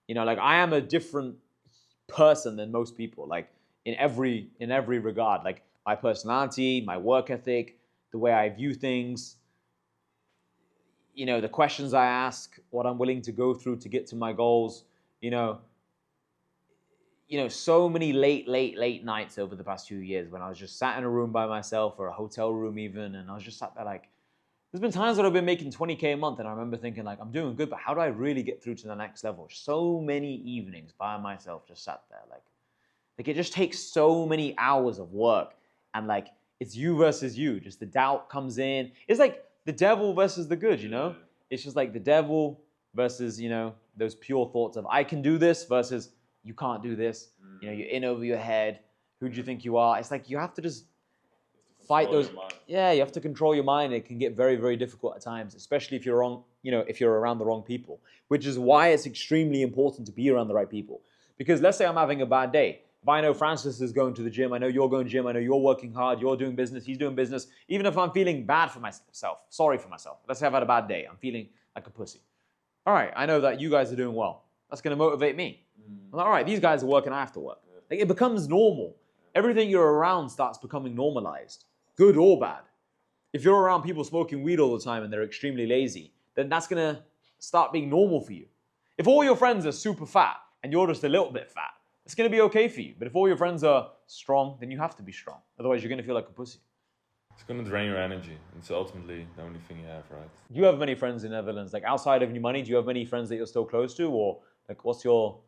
You know, like I am a different person than most people, like in every regard, like my personality, my work ethic, the way I view things, you know, the questions I ask, what I'm willing to go through to get to my goals, you know, so many late nights over the past few years when I was just sat in a room by myself or a hotel room even, and I was just sat there like, there's been times that I've been making 20K a month and I remember thinking like, I'm doing good, but how do I really get through to the next level? So many evenings by myself just sat there like it just takes so many hours of work, and like it's you versus you, just the doubt comes in. It's like the devil versus the good, you know? It's just like the devil versus, you know, those pure thoughts of I can do this versus you can't do this. You know, you're in over your head. Who do you think you are? It's like you have to just fight those. Yeah, you have to control your mind. It can get very, very difficult at times, especially if you're wrong, you know, if you're around the wrong people, which is why it's extremely important to be around the right people. Because let's say I'm having a bad day. If I know Francis is going to the gym, I know you're going to the gym, I know you're working hard, you're doing business, he's doing business, even if I'm feeling bad for myself, sorry for myself. Let's say I've had a bad day. I'm feeling like a pussy. All right, I know that you guys are doing well. That's going to motivate me. I'm like, all right, these guys are working, I have to work. Like, it becomes normal. Everything you're around starts becoming normalized, good or bad. If you're around people smoking weed all the time and they're extremely lazy, then that's going to start being normal for you. If all your friends are super fat and you're just a little bit fat, it's going to be okay for you. But if all your friends are strong, then you have to be strong. Otherwise, you're going to feel like a pussy. It's going to drain your energy. It's ultimately the only thing you have, right? Do you have many friends in Netherlands? Like outside of your money, do you have many friends that you're still close to? Or like what's your...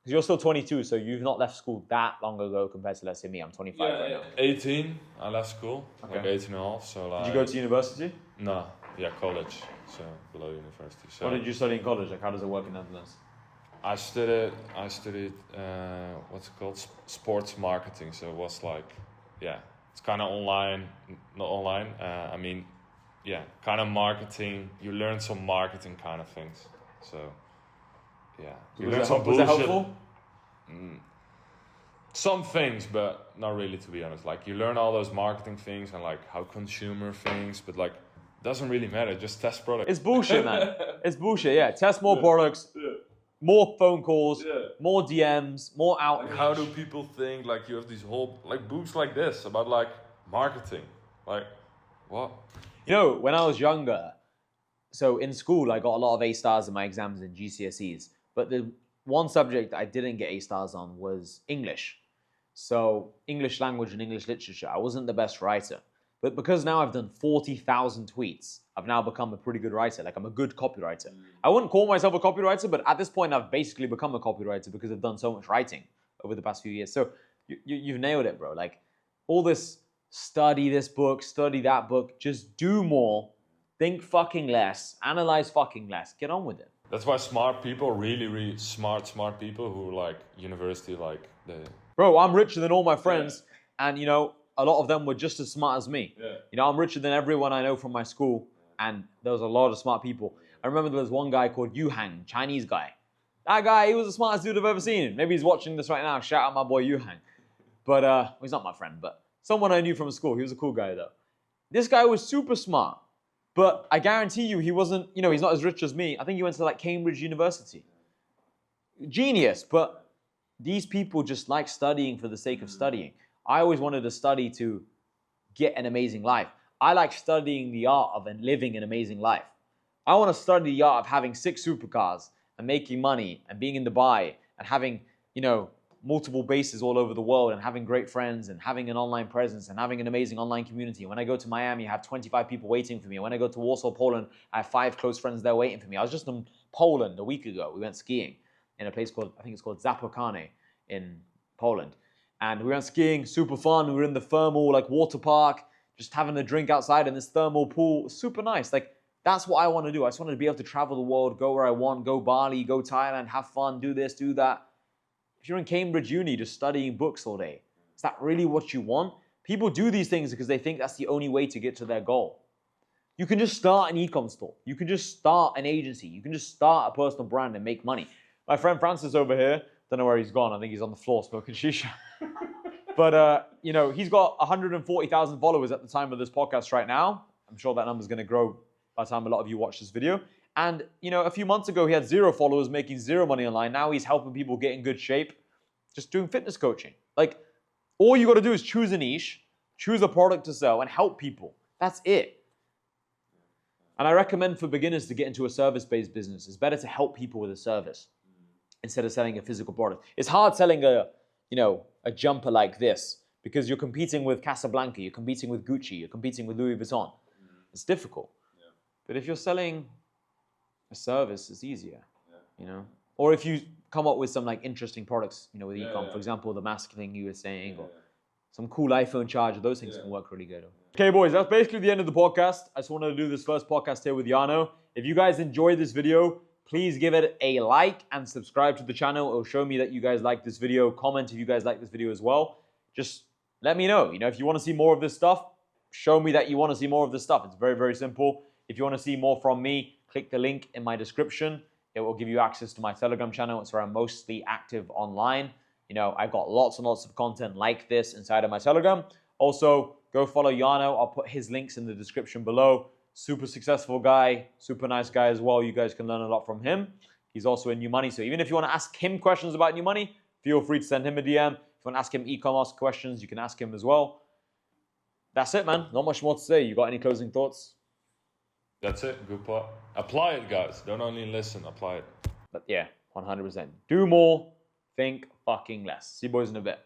Because you're still 22, so you've not left school that long ago compared to, let's say, me. I'm 25 right now. 18, I left school. Okay. Like 18 and a half. So like, Did you go to university? No, yeah, college. So below university. So What did you study in college? Like how does it work in Netherlands? I studied what's it called? Sports marketing. So it was like, yeah, it's kind of online, not online. I mean, yeah, kind of marketing. You learn some marketing kind of things. So, yeah. You learn some bullshit. Was that helpful? Some things, but not really, to be honest. Like you learn all those marketing things and like how consumer things, but like doesn't really matter. Just test products. It's bullshit, man. It's bullshit. Yeah, test more products. More phone calls, more DMs, more outreach. Like how do people think like you have these whole like books like this about like marketing? Like what? You know, when I was younger, so in school I got a lot of A stars in my exams and GCSEs, but the one subject that I didn't get A stars on was English. So English language and English literature. I wasn't the best writer. But because now I've done 40,000 tweets, I've now become a pretty good writer. Like I'm a good copywriter. I wouldn't call myself a copywriter, but at this point I've basically become a copywriter because I've done so much writing over the past few years. So you've nailed it, bro. Like all this, study this book, study that book, just do more, think fucking less, analyze fucking less, get on with it. That's why smart people, really smart people who like university, like Bro, I'm richer than all my friends, and you know, a lot of them were just as smart as me. You know, I'm richer than everyone I know from my school, and there was a lot of smart people. I remember there was one guy called Yu Hang, Chinese guy. That guy, he was the smartest dude I've ever seen. Maybe he's watching this right now. Shout out my boy Yu Hang. But well, he's not my friend, but someone I knew from school. He was a cool guy though. This guy was super smart, but I guarantee you he wasn't, you know, he's not as rich as me. I think he went to like Cambridge University. Genius, but these people just like studying for the sake of studying. I always wanted to study to get an amazing life. I like studying the art of living an amazing life. I want to study the art of having 6 supercars and making money and being in Dubai and having, you know, multiple bases all over the world and having great friends and having an online presence and having an amazing online community. When I go to Miami, I have 25 people waiting for me. When I go to Warsaw, Poland, I have 5 close friends there waiting for me. I was just in Poland a week ago. We went skiing in a place called, I think it's called Zapokane in Poland. And we went skiing, super fun. We were in the thermal, like water park, just having a drink outside in this thermal pool. Super nice. Like, that's what I want to do. I just want to be able to travel the world, go where I want, go Bali, go Thailand, have fun, do this, do that. If you're in Cambridge Uni just studying books all day, is that really what you want? People do these things because they think that's the only way to get to their goal. You can just start an e-com store. You can just start an agency. You can just start a personal brand and make money. My friend Francis over here, don't know where he's gone. I think he's on the floor smoking shisha. But, you know, he's got 140,000 followers at the time of this podcast right now. I'm sure that number's going to grow by the time a lot of you watch this video. And, you know, a few months ago, he had 0 followers, making 0 money online. Now he's helping people get in good shape, just doing fitness coaching. Like, all you got to do is choose a niche, choose a product to sell, and help people. That's it. And I recommend for beginners to get into a service-based business. It's better to help people with a service instead of selling a physical product. It's hard selling a jumper like this because you're competing with Casablanca, you're competing with Gucci, you're competing with Louis Vuitton. It's difficult. Yeah. But if you're selling a service, it's easier, you know? Or if you come up with some like interesting products, you know, with e-com, for example, the mask thing you were saying, or some cool iPhone charger, those things can work really good. Okay, boys, that's basically the end of the podcast. I just wanted to do this first podcast here with Jarno. If you guys enjoyed this video, please give it a like and subscribe to the channel. It'll show me that you guys like this video. Comment if you guys like this video as well. Just let me know. You know, if you want to see more of this stuff, show me that you want to see more of this stuff. It's very, very simple. If you want to see more from me, click the link in my description. It will give you access to my Telegram channel. It's where I'm mostly active online. You know, I've got lots and lots of content like this inside of my Telegram. Also, go follow Jarno. I'll put his links in the description below. Super successful guy, super nice guy as well. You guys can learn a lot from him. He's also in New Money. So even if you want to ask him questions about New Money, feel free to send him a DM. If you want to ask him e-commerce questions, you can ask him as well. That's it, man. Not much more to say. You got any closing thoughts? That's it. Good part. Apply it, guys. Don't only listen. Apply it. But yeah, 100%. Do more. Think fucking less. See you boys in a bit.